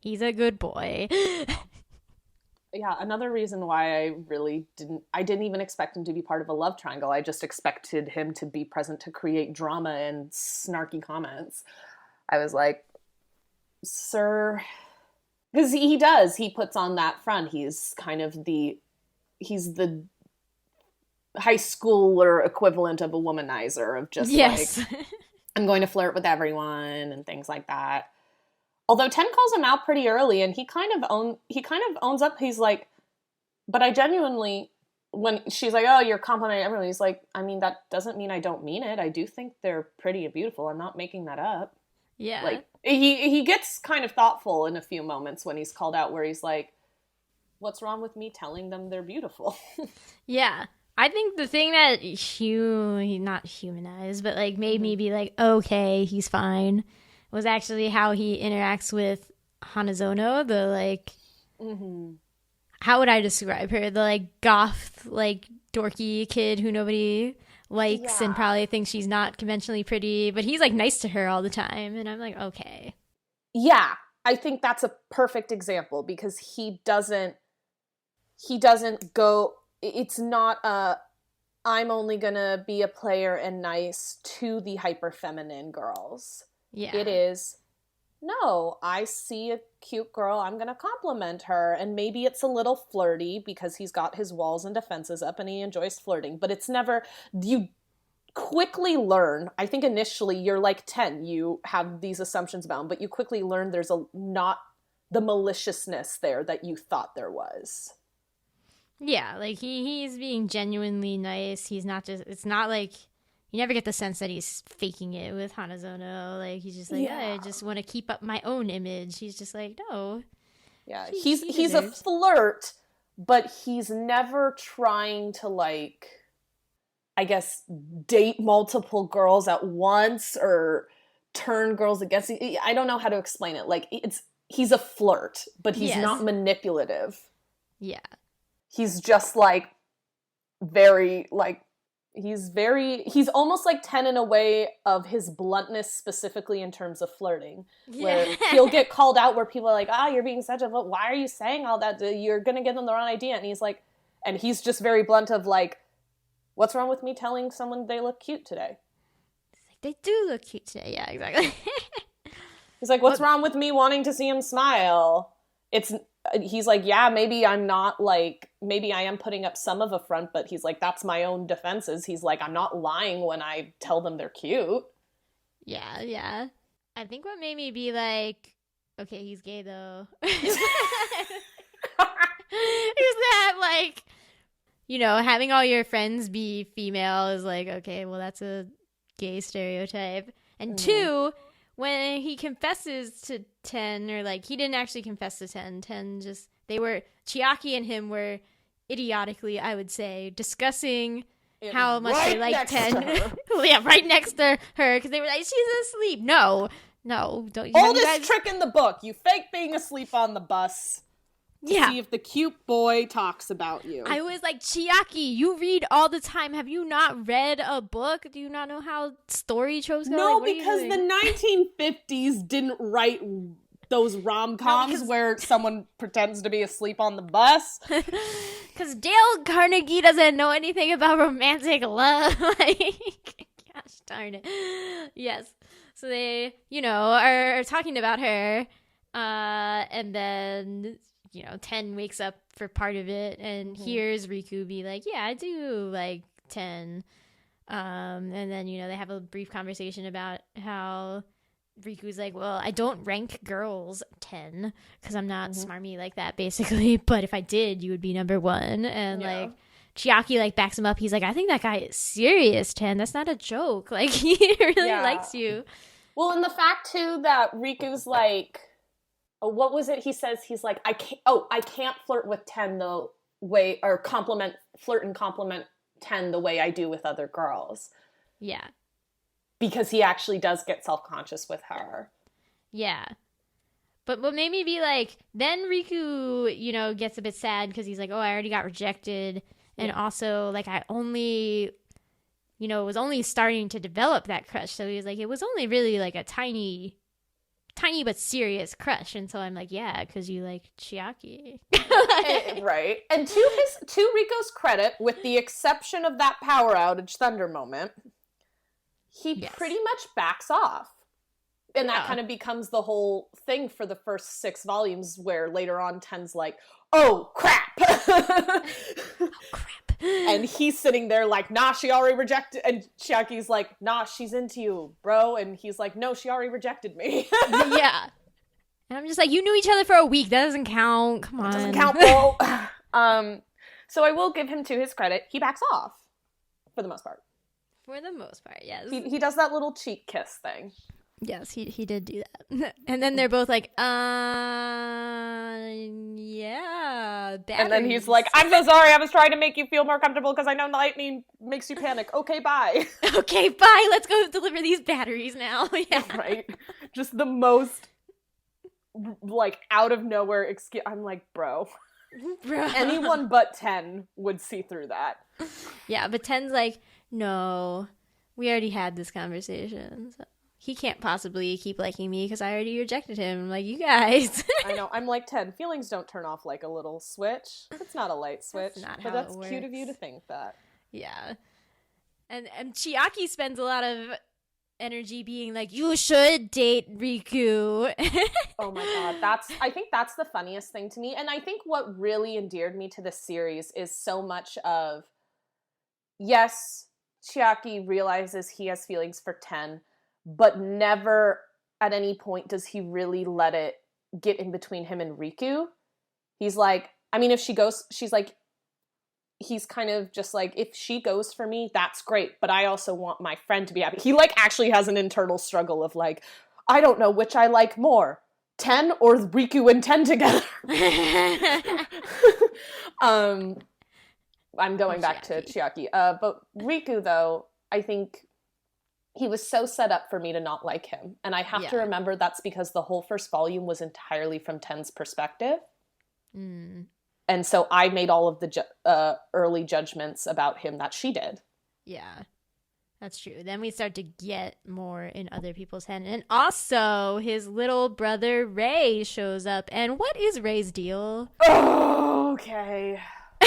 He's a good boy. Yeah, another reason why I didn't even expect him to be part of a love triangle. I just expected him to be present to create drama and snarky comments. I was like, sir, because he does. He puts on that front. He's kind of he's the high schooler equivalent of a womanizer, of just yes. like, I'm going to flirt with everyone and things like that. Although Ten calls him out pretty early, and he kind of owns up. He's like, but I genuinely, when she's like, oh, you're complimenting everyone, he's like, I mean, that doesn't mean I don't mean it. I do think they're pretty and beautiful. I'm not making that up. Yeah. Like, he gets kind of thoughtful in a few moments when he's called out, where he's like, what's wrong with me telling them they're beautiful? Yeah. I think the thing that not humanized, but like made me be like, okay, he's fine, was actually how he interacts with Hanazono, the like, how would I describe her? The like goth, like dorky kid who nobody likes and probably thinks she's not conventionally pretty, but he's like nice to her all the time. And I'm like, okay. Yeah, I think that's a perfect example, because he doesn't go, it's not I'm only gonna be a player and nice to the hyper feminine girls. Yeah. It is, no, I see a cute girl, I'm going to compliment her. And maybe it's a little flirty because he's got his walls and defenses up and he enjoys flirting. But it's never, you quickly learn, I think initially you're like 10, you have these assumptions about him, but you quickly learn there's not the maliciousness there that you thought there was. Yeah, like he's being genuinely nice. He's not just, it's not like, you never get the sense that he's faking it with Hanazono. Like, he's just like, I just want to keep up my own image. He's just like, no. Yeah, he's a flirt, but he's never trying to, like, I guess, date multiple girls at once or turn girls against. I don't know how to explain it. Like, he's a flirt, but he's not manipulative. Yeah. He's just, like, very, like, He's almost like 10 in a way of his bluntness, specifically in terms of flirting, where he'll get called out where people are like, you're being such a, why are you saying all that? You're going to give them the wrong idea. And he's like, and he's just very blunt of like, what's wrong with me telling someone they look cute today? It's like, they do look cute today. Yeah, exactly. He's like, what's wrong with me wanting to see him smile? He's like, yeah, maybe I'm not like, maybe I am putting up some of a front, but he's like, that's my own defenses. He's like, I'm not lying when I tell them they're cute. Yeah. I think what made me be like, okay, he's gay though. Is that like, having all your friends be female is like, okay, well, that's a gay stereotype. And two, when he confesses to 10, or like, he didn't actually confess to 10 just, Chiaki and him were idiotically, I would say, discussing how much they like 10. Yeah, right next to her, because they were like, she's asleep. No, don't. Oldest trick in the book, you fake being asleep on the bus. To see if the cute boy talks about you. I was like, Chiaki, you read all the time. Have you not read a book? Do you not know how story tropes go? No, because the 1950s didn't write those rom-coms where someone pretends to be asleep on the bus. Because Dale Carnegie doesn't know anything about romantic love. Like, gosh darn it. Yes. So they, are talking about her. And then... 10 wakes up for part of it and hears Riku be like, yeah, I do like 10. And then, they have a brief conversation about how Riku's like, well, I don't rank girls 10 because I'm not smarmy like that, basically. But if I did, you would be number 1. And like, Chiaki like backs him up. He's like, I think that guy is serious, 10. That's not a joke. Like, he really likes you. Well, and the fact too that Riku's like, what was it? He says he's like, I can't flirt with 10 the way, or flirt and compliment 10 the way I do with other girls. Yeah. Because he actually does get self-conscious with her. Yeah. But what made me be like, then Riku, gets a bit sad because he's like, I already got rejected. And also, like, I only, was only starting to develop that crush. So he was like, it was only really like a tiny but serious crush. And so I'm like, yeah, because you like Chiaki. Right. And to Riko's credit, with the exception of that power outage thunder moment, he pretty much backs off. And that kind of becomes the whole thing for the first 6 volumes, where later on Ten's like, oh crap. Oh crap. And he's sitting there like, nah, she already rejected. And Chiaki's like, nah, she's into you, bro. And he's like, no, she already rejected me. Yeah. And I'm just like, you knew each other for a week. That doesn't count. Come on. Doesn't count, bro. So I will give him to his credit. He backs off for the most part. For the most part, yes. He does that little cheek kiss thing. Yes, he did do that. And then they're both like, yeah, batteries. And then he's like, I'm so sorry, I was trying to make you feel more comfortable because I know lightning makes you panic. Okay, bye. Okay, bye. Let's go deliver these batteries now. Yeah. Right? Just the most, like, out of nowhere excuse. I'm like, bro. Anyone but 10 would see through that. Yeah, but 10's like, no, we already had this conversation, so he can't possibly keep liking me because I already rejected him. Like, you guys. I know. I'm like, 10, feelings don't turn off like a little switch. It's not a light switch. But that's cute of you to think that. Yeah. And Chiaki spends a lot of energy being like, you should date Riku. Oh my god. I think that's the funniest thing to me. And I think what really endeared me to this series is so much of, yes, Chiaki realizes he has feelings for 10, but never at any point does he really let it get in between him and Riku. He's like, I mean, if she goes, she's like, he's kind of just like, if she goes for me, that's great, but I also want my friend to be happy. He like actually has an internal struggle of like, I don't know which I like more, 10 or Riku and 10 together. I'm going back to Chiaki. But Riku, though, I think he was so set up for me to not like him. And I have to remember that's because the whole first volume was entirely from 10's perspective. Mm. And so I made all of the early judgments about him that she did. Yeah. That's true. Then we start to get more in other people's head. And also, his little brother Ray shows up. And what is Ray's deal? Okay.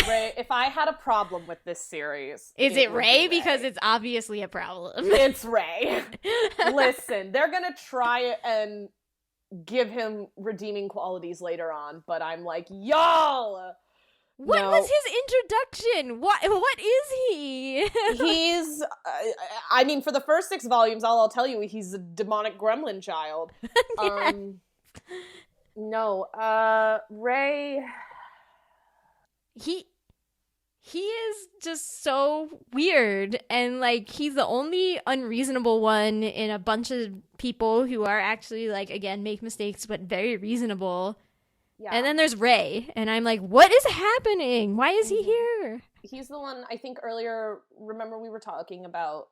Ray, if I had a problem with this series... Is it Ray? Ray? Because it's obviously a problem. It's Ray. Listen, they're gonna try and give him redeeming qualities later on, but I'm like, y'all... What was his introduction? What is he? He's, I mean, for the first 6 volumes, all I'll tell you, he's a demonic gremlin child. Yeah. Ray... He is just so weird, and like he's the only unreasonable one in a bunch of people who are actually like, again, make mistakes but very reasonable. Yeah. And then there's Ray, and I'm like, what is happening? Why is he here? He's the one, I think earlier, remember we were talking about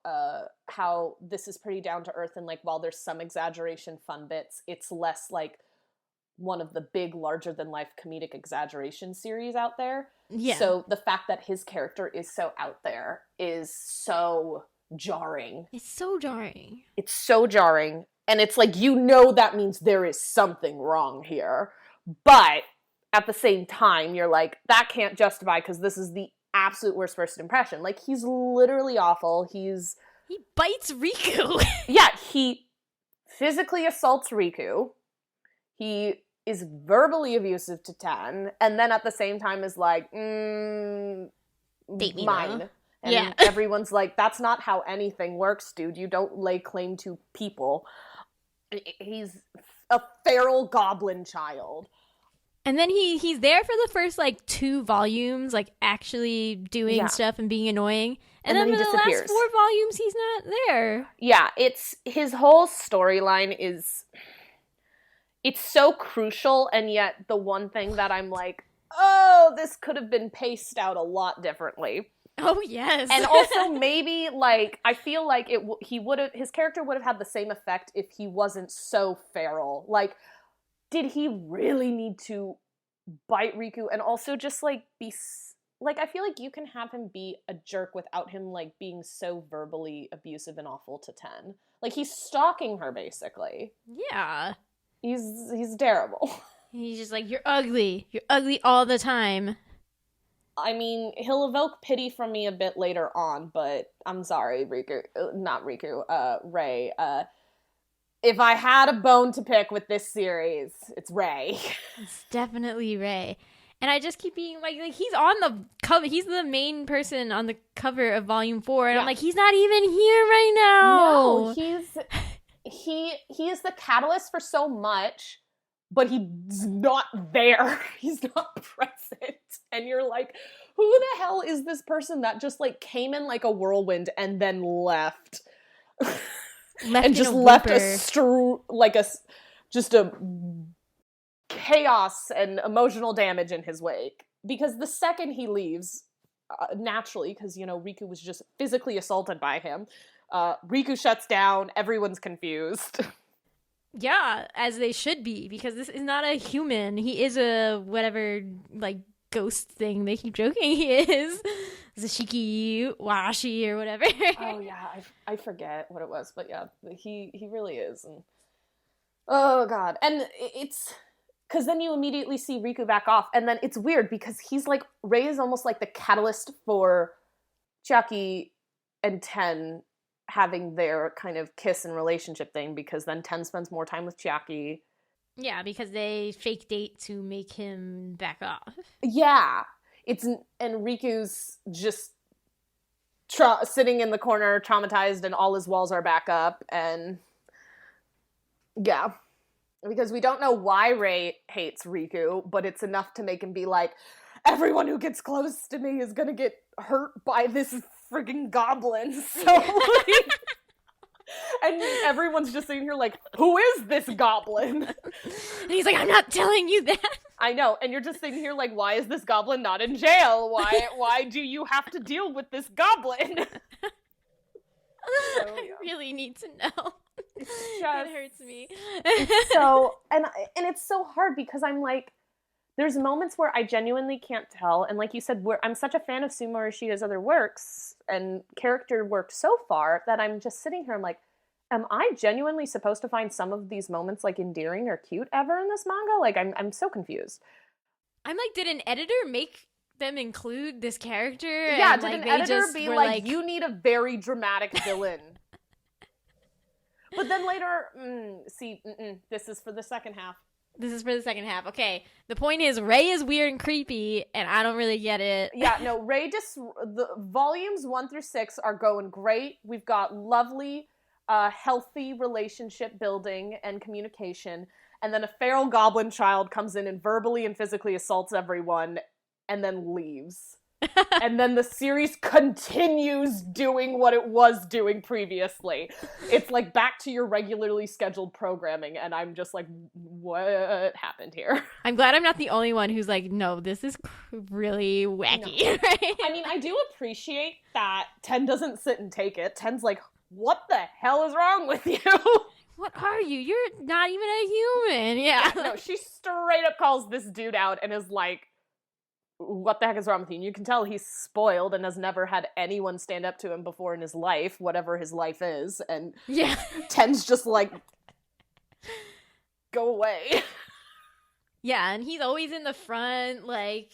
how this is pretty down to earth, and like while there's some exaggeration fun bits, it's less like one of the big larger than life comedic exaggeration series out there. Yeah. So the fact that his character is so out there is so jarring. It's so jarring. It's so jarring. And it's like, you know, that means there is something wrong here. But at the same time, you're like, that can't justify because this is the absolute worst first impression. Like, he's literally awful. He bites Riku. Yeah, he physically assaults Riku. He is verbally abusive to Ten, and then at the same time is like, date me mine. now. And yeah. Everyone's like, that's not how anything works, dude. You don't lay claim to people. He's a feral goblin child. And then he's there for the first, like, 2 volumes, like, actually doing stuff and being annoying. And then for the last 4 volumes, he's not there. Yeah, it's his whole storyline is... It's so crucial, and yet the one thing that I'm like, oh, this could have been paced out a lot differently. Oh, yes. And also maybe, like, I feel like his character would have had the same effect if he wasn't so feral. Like, did he really need to bite Riku and also just, like, be... Like, I feel like you can have him be a jerk without him, like, being so verbally abusive and awful to Ten. Like, he's stalking her, basically. Yeah. He's terrible. He's just like, you're ugly. You're ugly all the time. I mean, he'll evoke pity from me a bit later on, but I'm sorry, Ray. If I had a bone to pick with this series, it's Ray. It's definitely Ray. And I just keep being like he's on the cover. He's the main person on the cover of Volume 4. And I'm like, he's not even here right now. No, he is the catalyst for so much, but he's not there. He's not present. And you're like, who the hell is this person that just like came in like a whirlwind and then left? And just left just a chaos and emotional damage in his wake. Because the second he leaves, naturally, because, you know, Riku was just physically assaulted by him, Riku shuts down, everyone's confused. Yeah, as they should be, because this is not a human. He is a whatever, like, ghost thing they keep joking he is. Zashiki Washi or whatever. Oh, yeah, I forget what it was, but yeah, he really is. And oh, God. And it's... Because then you immediately see Riku back off, and then it's weird, because he's like... Rei is almost like the catalyst for Chiaki and Ten having their kind of kiss and relationship thing, because then Ten spends more time with Chiaki. Yeah, because they fake date to make him back off. Yeah. And Riku's just sitting in the corner, traumatized, and all his walls are back up, and yeah. Because we don't know why Rei hates Riku, but it's enough to make him be like, everyone who gets close to me is gonna get hurt by this friggin' goblin. So, like, and everyone's just sitting here like, who is this goblin? And he's like, I'm not telling you that. I know, and you're just sitting here like, why is this goblin not in jail? Why do you have to deal with this goblin? I really need to know. It hurts me. So, and it's so hard, because I'm like, there's moments where I genuinely can't tell. And like you said, I'm such a fan of Suu Morishita's other works and character work so far that I'm just sitting here, I'm like, am I genuinely supposed to find some of these moments like endearing or cute ever in this manga? Like, I'm so confused. I'm like, did an editor make them include this character? Yeah, and, did like, an editor be like, like, you need a very dramatic villain? But then later, this is for the second half. This is for the second half. Okay, the point is, Ray is weird and creepy, and I don't really get it. Yeah, no, the volumes 1 through 6 are going great. We've got lovely, healthy relationship building and communication. And then a feral goblin child comes in and verbally and physically assaults everyone and then leaves. And then the series continues doing what it was doing previously. It's like back to your regularly scheduled programming, and I'm just like, what happened here? I'm glad I'm not the only one who's like, no, this is really wacky. No. Right? I mean, I do appreciate that Ten doesn't sit and take it. Ten's like, what the hell is wrong with you? What are you? You're not even a human. Yeah. No, she straight up calls this dude out and is like, what the heck is wrong with you? And you can tell he's spoiled and has never had anyone stand up to him before in his life, whatever his life is. And yeah. Ten's just like, go away. Yeah, and he's always in the front, like,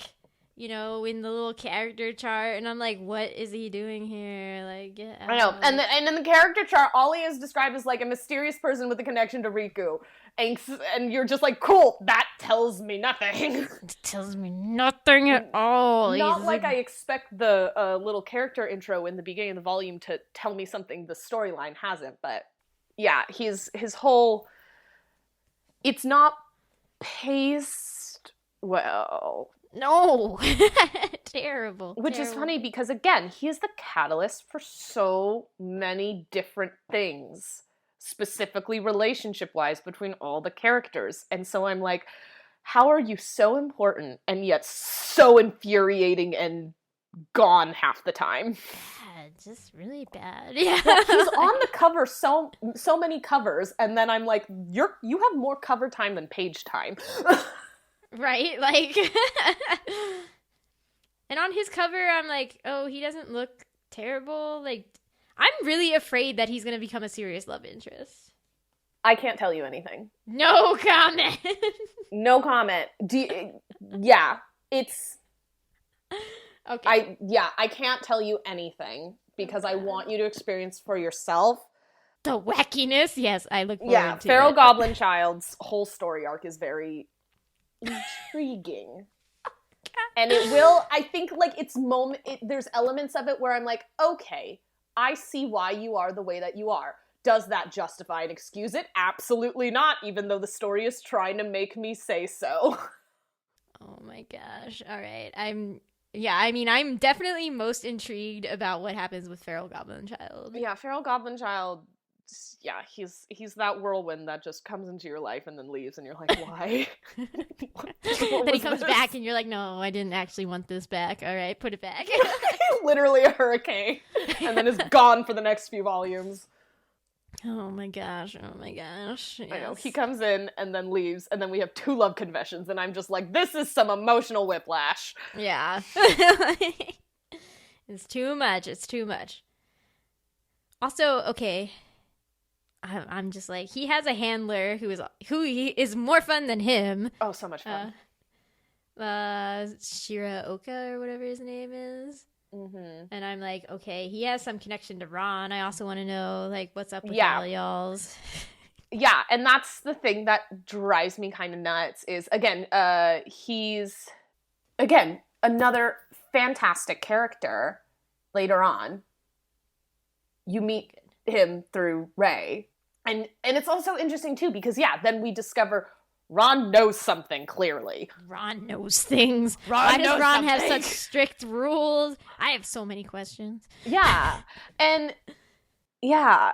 you know, in the little character chart. And I'm like, what is he doing here? Like, get out. I know. And in the character chart, all he is described as like a mysterious person with a connection to Riku. And you're just like, cool, that tells me nothing. It tells me nothing at all. Not like I expect the little character intro in the beginning of the volume to tell me something the storyline hasn't. But yeah, his whole... It's not paced well. No. Terrible. Which is funny because, again, he is the catalyst for so many different things. Specifically relationship-wise between all the characters. And so I'm like, how are you so important and yet so infuriating and gone half the time? Bad, just really bad. Yeah. He's on the cover so many covers, and then I'm like, you have more cover time than page time. Right? Like, and on his cover, I'm like, oh, he doesn't look terrible. Like, I'm really afraid that he's going to become a serious love interest. I can't tell you anything. No comment. No comment. Yeah, it's... Okay. I can't tell you anything because I want you to experience for yourself. The wackiness? Yes, I look forward to it. Feral Goblin Child's whole story arc is very intriguing. And it will, I think, like, there's elements of it where I'm like, okay, I see why you are the way that you are. Does that justify and excuse it? Absolutely not, even though the story is trying to make me say so. Oh my gosh. All right. I'm definitely most intrigued about what happens with Feral Goblin Child. Yeah, Feral Goblin Child, yeah, he's that whirlwind that just comes into your life and then leaves, and you're like, why? Then he comes back and you're like, no, I didn't actually want this back. All right, put it back. Literally a hurricane, and then is gone for the next few volumes. Oh my gosh. Yes. I know, he comes in and then leaves, and then we have 2 love confessions, and I'm just like, this is some emotional whiplash. Yeah. It's too much. Also, okay, I'm just like, he has a handler who is more fun than him. Oh, so much fun. Shiraoka or whatever his name is. Mm-hmm. And I'm like, okay, he has some connection to Ron. I also want to know, like, what's up with all y'all's. Yeah, and that's the thing that drives me kind of nuts is, again, he's, again, another fantastic character later on. You meet him through Ray. And it's also interesting, too, because, yeah, then we discover Ron knows something, clearly. Ron knows things. Why does Ron have such strict rules? I have so many questions. Yeah. And, yeah,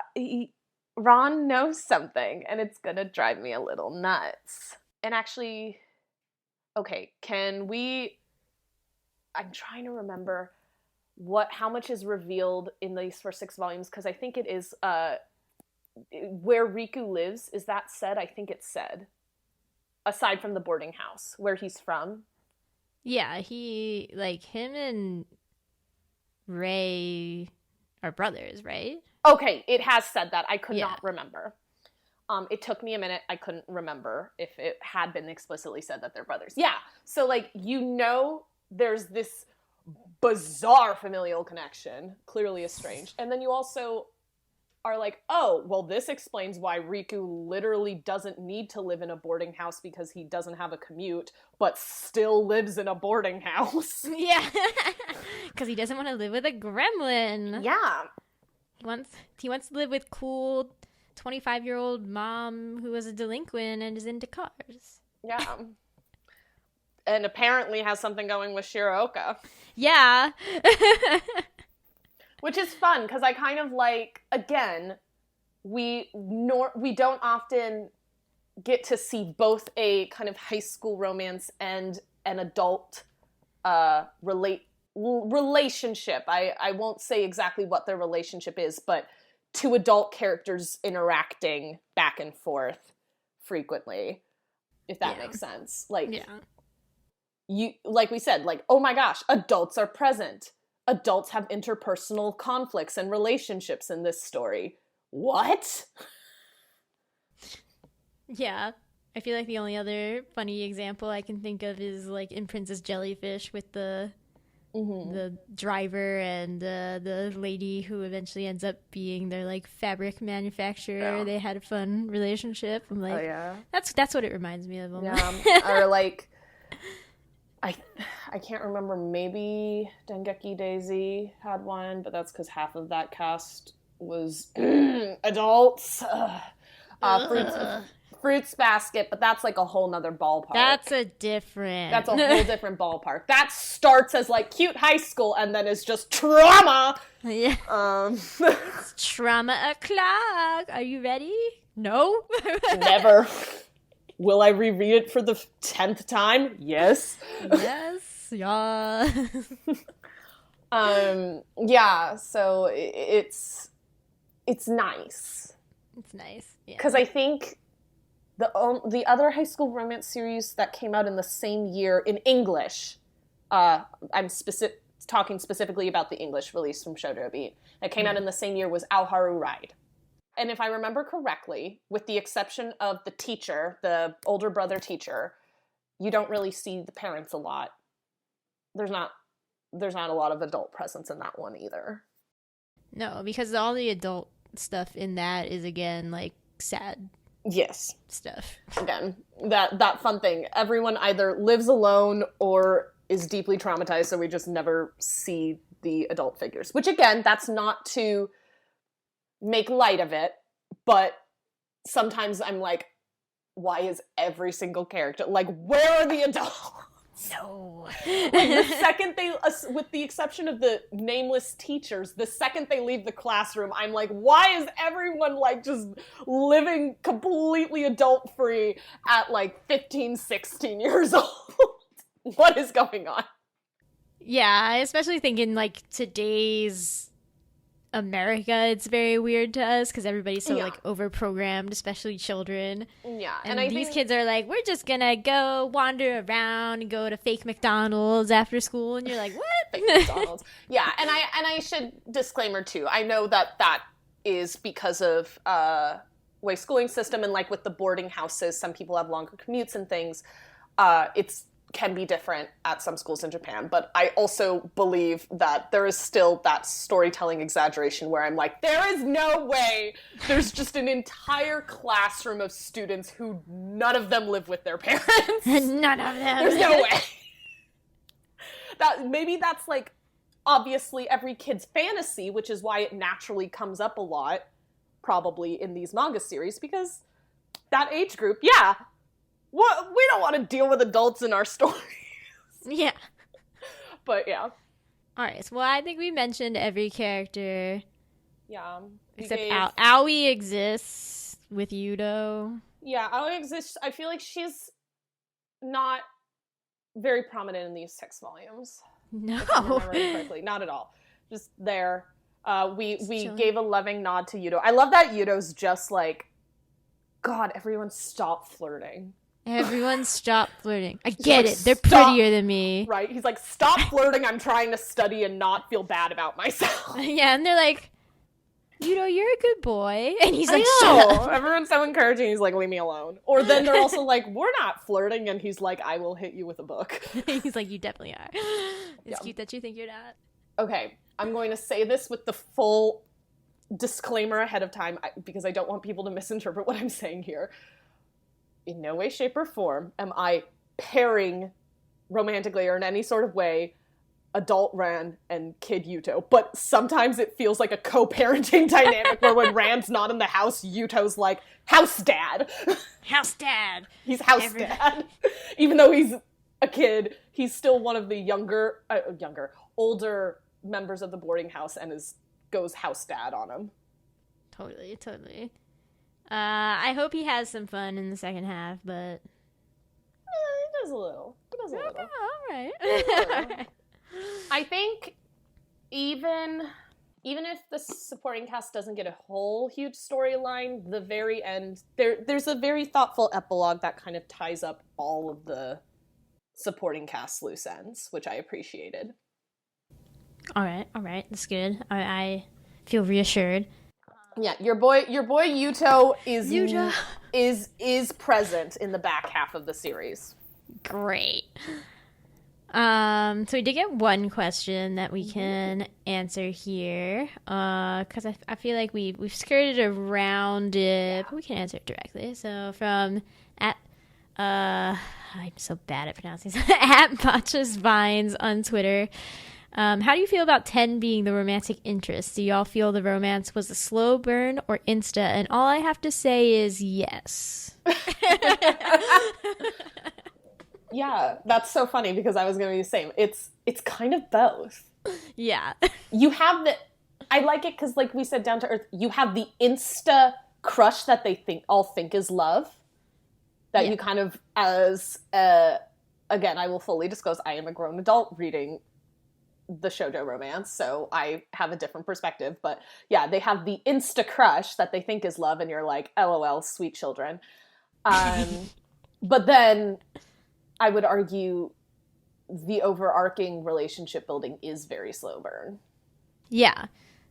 Ron knows something, and it's gonna drive me a little nuts. And actually, okay, I'm trying to remember how much is revealed in these first 6 volumes, because I think it is, where Riku lives, is that said? I think it's said. aside from the boarding house where he's from. Yeah, him and Ray are brothers, right? Okay, it has said that. I could Yeah. not remember. It took me a minute. I couldn't remember if it had been explicitly said that they're brothers. Yeah, so, like, there's this bizarre familial connection, clearly estranged. And then you also are like, oh, well, this explains why Riku literally doesn't need to live in a boarding house because he doesn't have a commute, but still lives in a boarding house. Yeah. Because he doesn't want to live with a gremlin. Yeah. He wants to live with cool 25-year-old mom who was a delinquent and is into cars. Yeah. And apparently has something going with Shiraoka. Yeah. Which is fun, because I kind of like, again, we don't often get to see both a kind of high school romance and an adult relationship. I won't say exactly what their relationship is, but two adult characters interacting back and forth frequently, if that makes sense. Like, like we said, like, oh my gosh, adults are present. Adults have interpersonal conflicts and relationships in this story. What? Yeah. I feel like the only other funny example I can think of is, like, in Princess Jellyfish with the driver and the lady who eventually ends up being their, like, fabric manufacturer. Yeah. They had a fun relationship. I'm like, that's what it reminds me of. Yeah. Or, like, I can't remember, maybe Dengeki Daisy had one, but that's because half of that cast was adults. Fruits Basket, but that's like a whole nother ballpark. That's a whole different ballpark. That starts as like cute high school and then is just trauma. Yeah. It's trauma o'clock. Are you ready? No. Never. Will I reread it for the 10th time? Yes. Yes. Yeah. Yeah, so it's nice. It's nice. Yeah. Because I think the other high school romance series that came out in the same year in English, I'm talking specifically about the English release from Shoujo Beat, that came out in the same year was Aoharu Ride. And if I remember correctly, with the exception of the teacher, the older brother teacher, you don't really see the parents a lot. There's not a lot of adult presence in that one either. No, because all the adult stuff in that is, again, like, sad. Yes. Stuff. Again, that fun thing. Everyone either lives alone or is deeply traumatized, so we just never see the adult figures. Which, again, that's not to make light of it, but sometimes I'm like, why is every single character, like, where are the adults? No. Like, the second they, with the exception of the nameless teachers, the second they leave the classroom, I'm like, why is everyone, like, just living completely adult-free at, like, 15, 16 years old? What is going on? Yeah, especially thinking, like, today's America, it's very weird to us because everybody's so like overprogrammed, especially children. Yeah, and these kids are like, we're just gonna go wander around and go to fake McDonald's after school, and you're like, what? Fake McDonald's. Yeah, and I should disclaimer too. I know that is because of way schooling system and like with the boarding houses, some people have longer commutes and things. It's can be different at some schools in Japan, but I also believe that there is still that storytelling exaggeration where I'm like, there is no way there's just an entire classroom of students who none of them live with their parents. None of them. There's no way. Maybe that's like obviously every kid's fantasy, which is why it naturally comes up a lot, probably in these manga series, because that age group, yeah. What, we don't want to deal with adults in our stories. Yeah. But yeah. Alright, so I think we mentioned every character. Yeah. Except Aoi exists with Yudo. Yeah, Aoi exists. I feel like she's not very prominent in these 6 volumes. No. If I remember correctly. Not at all. Just there. We gave a loving nod to Yudo. I love that Yudo's just like, God, everyone stop flirting. Everyone stop flirting. I get like, it. They're stop. prettier than me. Right? He's like, stop flirting. I'm trying to study and not feel bad about myself. Yeah, and they're like, you're a good boy. And he's like, I shut know. up. Everyone's so encouraging. He's like, leave me alone. Or then they're also like, we're not flirting. And he's like, I will hit you with a book. He's like, you definitely are. It's cute that you think you're not. Okay, I'm going to say this with the full disclaimer ahead of time because I don't want people to misinterpret what I'm saying here. In no way, shape, or form am I pairing romantically or in any sort of way adult Ran and kid Yuto, but sometimes it feels like a co-parenting dynamic where when Ran's not in the house, Yuto's like, house dad. House dad. He's house dad. Even though he's a kid, he's still one of the older members of the boarding house and goes house dad on him. Totally. I hope he has some fun in the second half, but... He does a little. Okay, all right. I think even if the supporting cast doesn't get a whole huge storyline, the very end, there's a very thoughtful epilogue that kind of ties up all of the supporting cast loose ends, which I appreciated. All right, that's good. I feel reassured. Yeah, your boy Yuto is present in the back half of the series. Great. So we did get one question that we can answer here, because I feel like we've skirted around it, but we can answer it directly. So from I'm so bad at pronouncing this, at Botchas Vines on Twitter. How do you feel about 10 being the romantic interest? Do y'all feel the romance was a slow burn or insta? And all I have to say is yes. Yeah, that's so funny because I was going to be the same. It's kind of both. Yeah. You have I like it because, like we said, down to earth, you have the insta crush that they all think is love. That you kind of, as, again, I will fully disclose, I am a grown adult reading the shoujo romance, so I have a different perspective. But yeah, they have the insta crush that they think is love, and you're like, LOL, sweet children. But then I would argue the overarching relationship building is very slow burn. Yeah.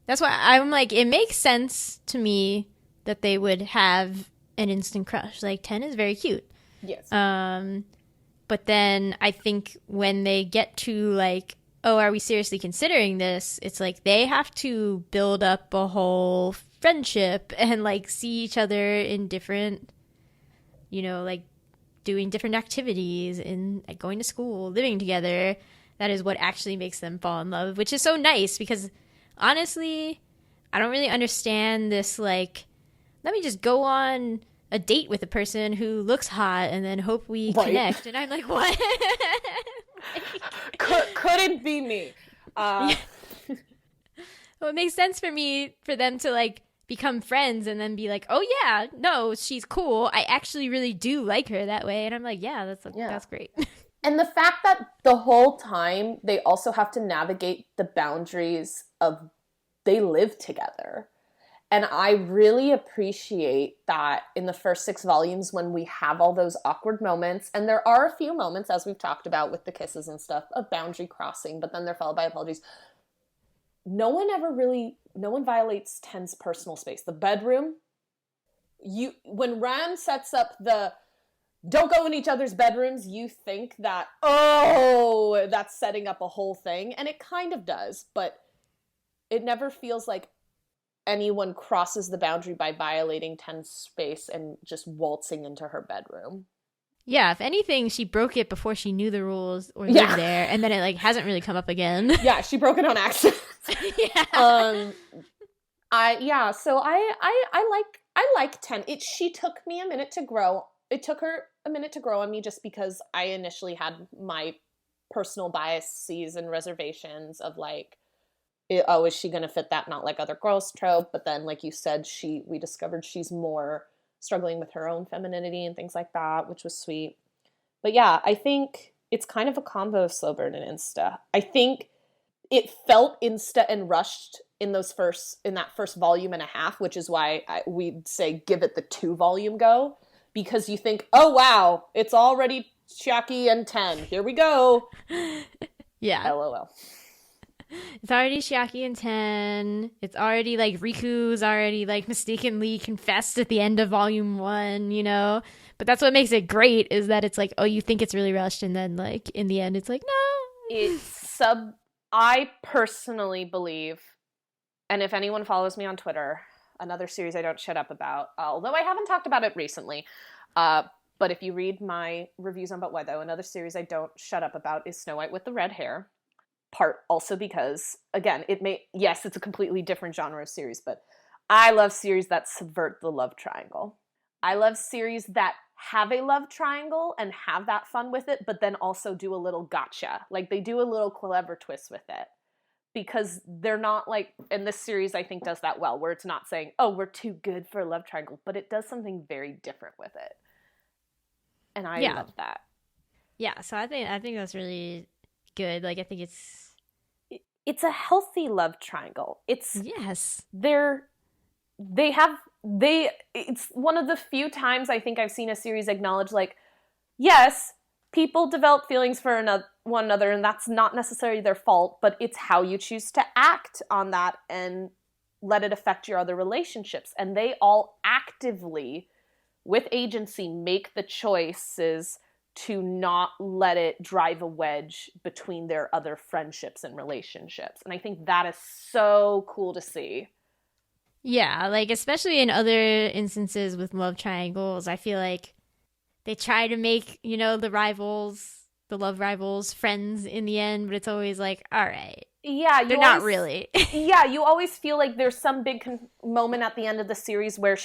That's why I'm like, it makes sense to me that they would have an instant crush. Like, 10 is very cute. Yes. But then I think when they get to, like, oh, are we seriously considering this? It's like they have to build up a whole friendship and, like, see each other in different, like, doing different activities and like, going to school, living together. That is what actually makes them fall in love, which is so nice because, honestly, I don't really understand this, like, let me just go on a date with a person who looks hot and then hope we connect. And I'm like, what? Couldn't be me. Well, it makes sense for them to, like, become friends and then be like, oh yeah, no, she's cool. I actually really do like her that way. And I'm like, yeah, that's great. And the fact that the whole time they also have to navigate the boundaries of they live together. And I really appreciate that in the first 6 volumes when we have all those awkward moments. And there are a few moments, as we've talked about with the kisses and stuff, of boundary crossing, but then they're followed by apologies. No one violates Ten's personal space. The bedroom, when Ran sets up the don't go in each other's bedrooms, you think that, oh, that's setting up a whole thing. And it kind of does, but it never feels like anyone crosses the boundary by violating Ten's space and just waltzing into her bedroom. Yeah, if anything, she broke it before she knew the rules or lived there, and then it, like, hasn't really come up again. Yeah, she broke it on accident. Yeah. So I like 10. She took me a minute to grow. It took her a minute to grow on me just because I initially had my personal biases and reservations of, like, is she going to fit that not like other girls trope? But then, like you said, we discovered she's more struggling with her own femininity and things like that, which was sweet. But yeah, I think it's kind of a combo of slow burn and insta. I think it felt insta and rushed in that first volume and a half, which is why we'd say give it the 2 volume go, because you think, oh wow, it's already Chiaki and 10. Here we go. Yeah. LOL. It's already Chiaki and 10. It's already like Riku's already like mistakenly confessed at the end of volume 1, you know? But that's what makes it great, is that it's like, oh, you think it's really rushed, and then like in the end it's like, no. I personally believe, and if anyone follows me on Twitter, another series I don't shut up about, although I haven't talked about it recently, but if you read my reviews on But Why Though, another series I don't shut up about is Snow White with the Red Hair. Part also because, again, it's a completely different genre of series, but I love series that subvert the love triangle. I love series that have a love triangle and have that fun with it, but then also do a little gotcha. Like, they do a little clever twist with it. Because they're not like, and this series I think does that well, where it's not saying, oh, we're too good for a love triangle, but it does something very different with it. And I love that. Yeah, so I think that's really good. Like, I think it's a healthy love triangle. It's one of the few times I think I've seen a series acknowledge, like, yes, people develop feelings for one another, and that's not necessarily their fault, but it's how you choose to act on that and let it affect your other relationships. And they all actively, with agency, make the choices to not let it drive a wedge between their other friendships and relationships. And I think that is so cool to see. Yeah, like, especially in other instances with love triangles, I feel like they try to make, you know, the love rivals, friends in the end, but it's always like, all right. Yeah, they're not really. Yeah, you always feel like there's some big moment at the end of the series where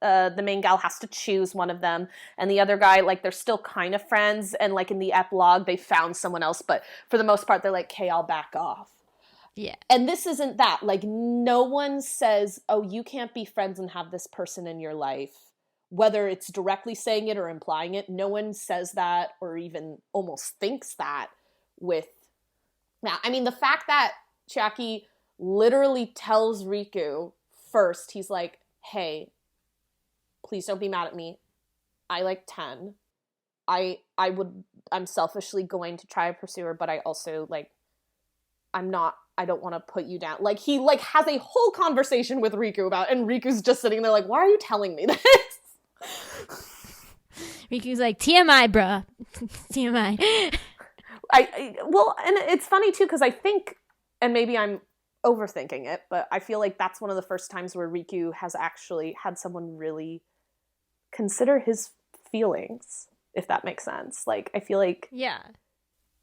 the main gal has to choose one of them, and the other guy, like, they're still kind of friends, and like in the epilogue they found someone else, but for the most part they're like, okay, I'll back off. Yeah. And this isn't that. Like, no one says, oh, you can't be friends and have this person in your life. Whether it's directly saying it or implying it, no one says that or even almost thinks that with... Now, I mean, the fact that Chiaki literally tells Riku first, he's like, hey, please don't be mad at me. I like 10. I'm selfishly going to try to pursue her, but I also, like, I don't want to put you down. Like, he, like, has a whole conversation with Riku about it, and Riku's just sitting there like, why are you telling me this? Riku's like, TMI, bruh. TMI. Well, and it's funny, too, because I think, and maybe I'm overthinking it, but I feel like that's one of the first times where Riku has actually had someone really consider his feelings, if that makes sense. Like, I feel like... Yeah.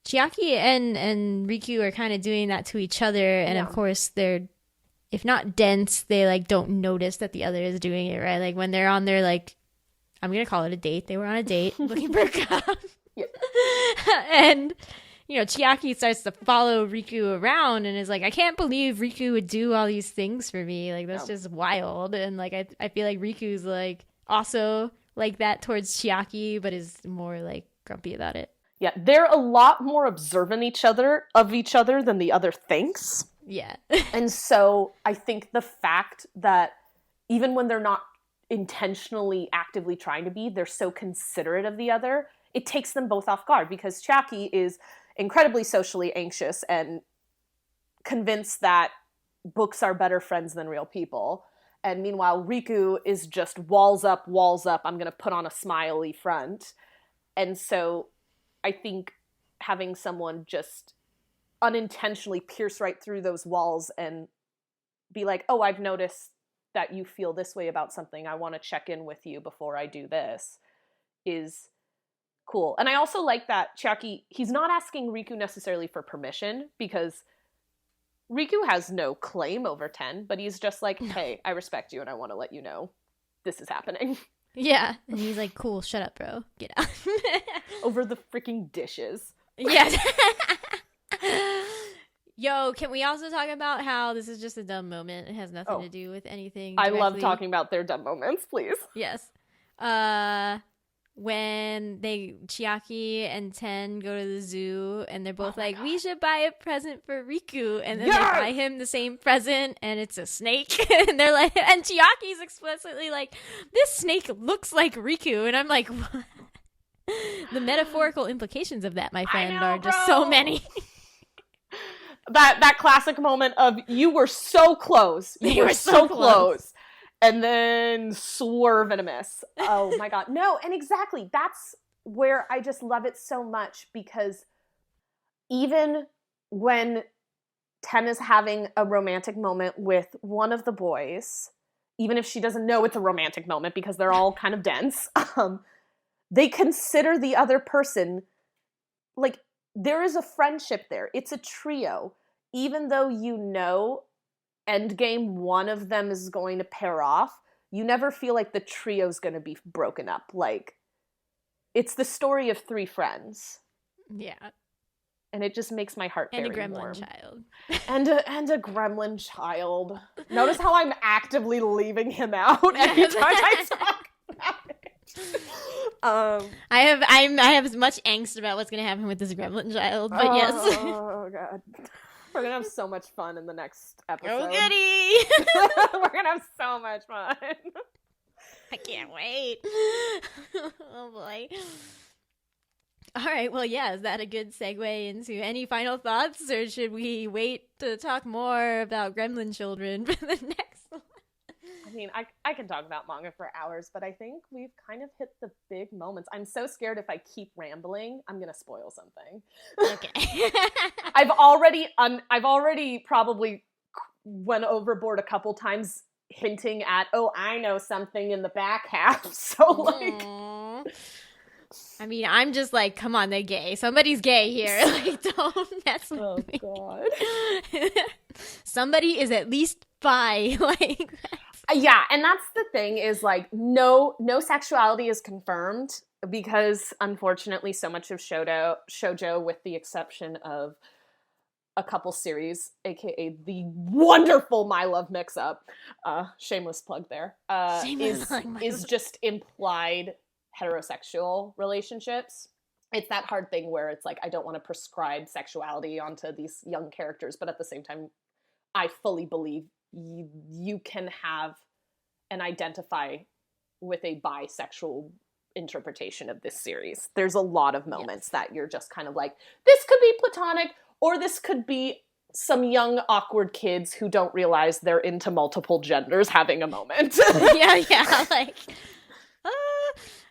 Chiaki and Riku are kind of doing that to each other, and of course they're, if not dense, they like don't notice that the other is doing it, right? Like when they're on their, like, I'm gonna call it a date. They were on a date looking for a cup. And, you know, Chiaki starts to follow Riku around and is like, I can't believe Riku would do all these things for me. Like, that's just wild. And like I feel like Riku's like also like that towards Chiaki, but is more like grumpy about it. Yeah, they're a lot more observant of each other than the other thinks. Yeah. And so I think the fact that even when they're not intentionally actively trying to be, they're so considerate of the other, it takes them both off guard, because Chiaki is incredibly socially anxious and convinced that books are better friends than real people. And meanwhile, Riku is just walls up, I'm going to put on a smiley front. And so I think having someone just unintentionally pierce right through those walls and be like, oh, I've noticed that you feel this way about something. I want to check in with you before I do this, is cool. And I also like that Chiaki, he's not asking Riku necessarily for permission, because Riku has no claim over 10, but he's just like, hey, I respect you and I want to let you know this is happening. Yeah. And he's like, cool, shut up, bro. Get out. Over the freaking dishes. Yes. Yo, can we also talk about how this is just a dumb moment? It has nothing to do with anything directly. I love talking about their dumb moments, please. Yes. when Chiaki and Ten go to the zoo and they're both like, we should buy a present for Riku, and then they buy him the same present and it's a snake. And they're like, and Chiaki's explicitly like, this snake looks like Riku, and I'm like, what? The metaphorical implications of that, my friend, are just so many. That classic moment of you were so close. You were so close. And then swerve and a miss. Oh my god. No, and exactly. That's where I just love it so much, because even when Ten is having a romantic moment with one of the boys, even if she doesn't know it's a romantic moment because they're all kind of dense, they consider the other person, like, there is a friendship there. It's a trio. Even though you know endgame one of them is going to pair off, you never feel like the trio's going to be broken up. Like, it's the story of three friends. Yeah. And it just makes my heart very warm. And a gremlin warm. child. And a gremlin child. Notice how I'm actively leaving him out every time I talk about it. I have as much angst about what's going to happen with this gremlin child, but yes. Oh, God. We're going to have so much fun in the next episode. Oh, goody! We're going to have so much fun. I can't wait. Oh, boy. All right, well, yeah, is that a good segue into any final thoughts, or should we wait to talk more about gremlin children for the next one? I mean, I can talk about manga for hours, but I think we've kind of hit the big moments. I'm so scared if I keep rambling, I'm going to spoil something. Okay. I've already probably went overboard a couple times hinting at, oh, I know something in the back half. So, like... Aww. I mean, I'm just like, come on, they're gay. Somebody's gay here. Like, don't mess with me. Oh, God. Somebody is at least bi. Like, yeah, and that's the thing is, like, no sexuality is confirmed, because, unfortunately, so much of shoujo, with the exception of a couple series, aka the wonderful My Love Mix-Up, shameless plug there, is just implied heterosexual relationships. It's that hard thing where it's like, I don't want to prescribe sexuality onto these young characters, but at the same time, I fully believe you can have and identify with a bisexual interpretation of this series. There's a lot of moments that you're just kind of like, this could be platonic, or this could be some young awkward kids who don't realize they're into multiple genders having a moment. yeah, like...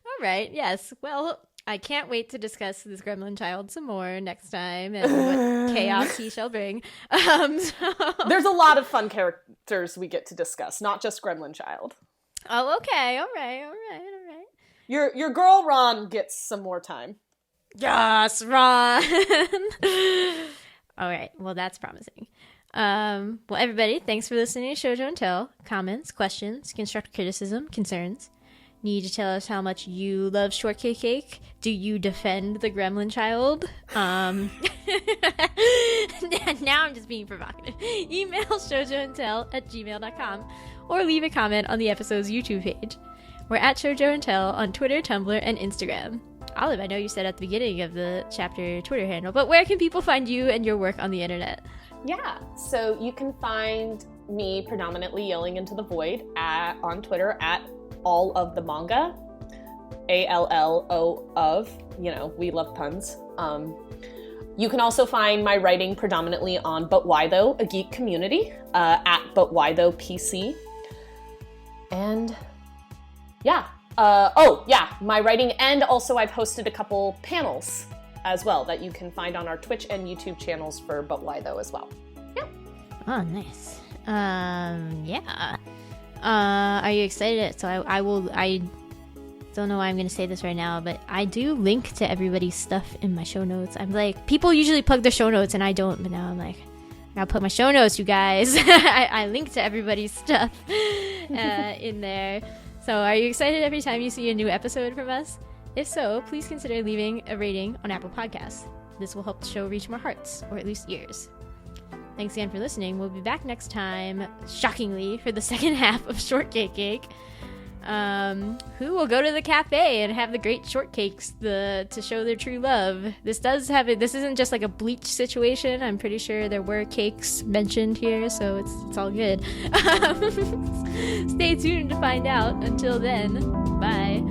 All right, yes. Well, I can't wait to discuss this gremlin child some more next time and what chaos he shall bring. There's a lot of fun characters we get to discuss, not just gremlin child. Oh, okay. All right. Your girl Ron gets some more time. Yes, Ron. All right. Well, that's promising. Well, everybody, thanks for listening to Shojo Tell. Comments, questions, constructive criticism, concerns. Need to tell us how much you love Shortcake Cake? Do you defend the gremlin child? Now I'm just being provocative. Email shoujoandtell@gmail.com or leave a comment on the episode's YouTube page. We're at Shojo and Tell on Twitter, Tumblr, and Instagram. Olive, I know you said at the beginning of the chapter Twitter handle, but where can people find you and your work on the internet? Yeah, so you can find me predominantly yelling into the void on Twitter at all of the manga, ALLO of, we love puns. You can also find my writing predominantly on But Why Though, a geek community, at But Why Though PC. And my writing, and also I've hosted a couple panels as well that you can find on our Twitch and YouTube channels for But Why Though as well. Yeah. Oh, nice. Yeah. Are you excited? So I don't know why I'm going to say this right now, but I do link to everybody's stuff in my show notes. I'm like, people usually plug their show notes and I don't, but now I'm like, I'll put my show notes, you guys. I link to everybody's stuff in there. So are you excited every time you see a new episode from us? If so, please consider leaving a rating on Apple Podcasts. This will help the show reach more hearts, or at least ears. Thanks again for listening. We'll be back next time, shockingly, for the second half of Shortcake Cake. who will go to the cafe and have the great shortcakes to show their true love. This isn't just like a Bleach situation. I'm pretty sure there were cakes mentioned here, so it's all good. Stay tuned to find out. Until then, bye.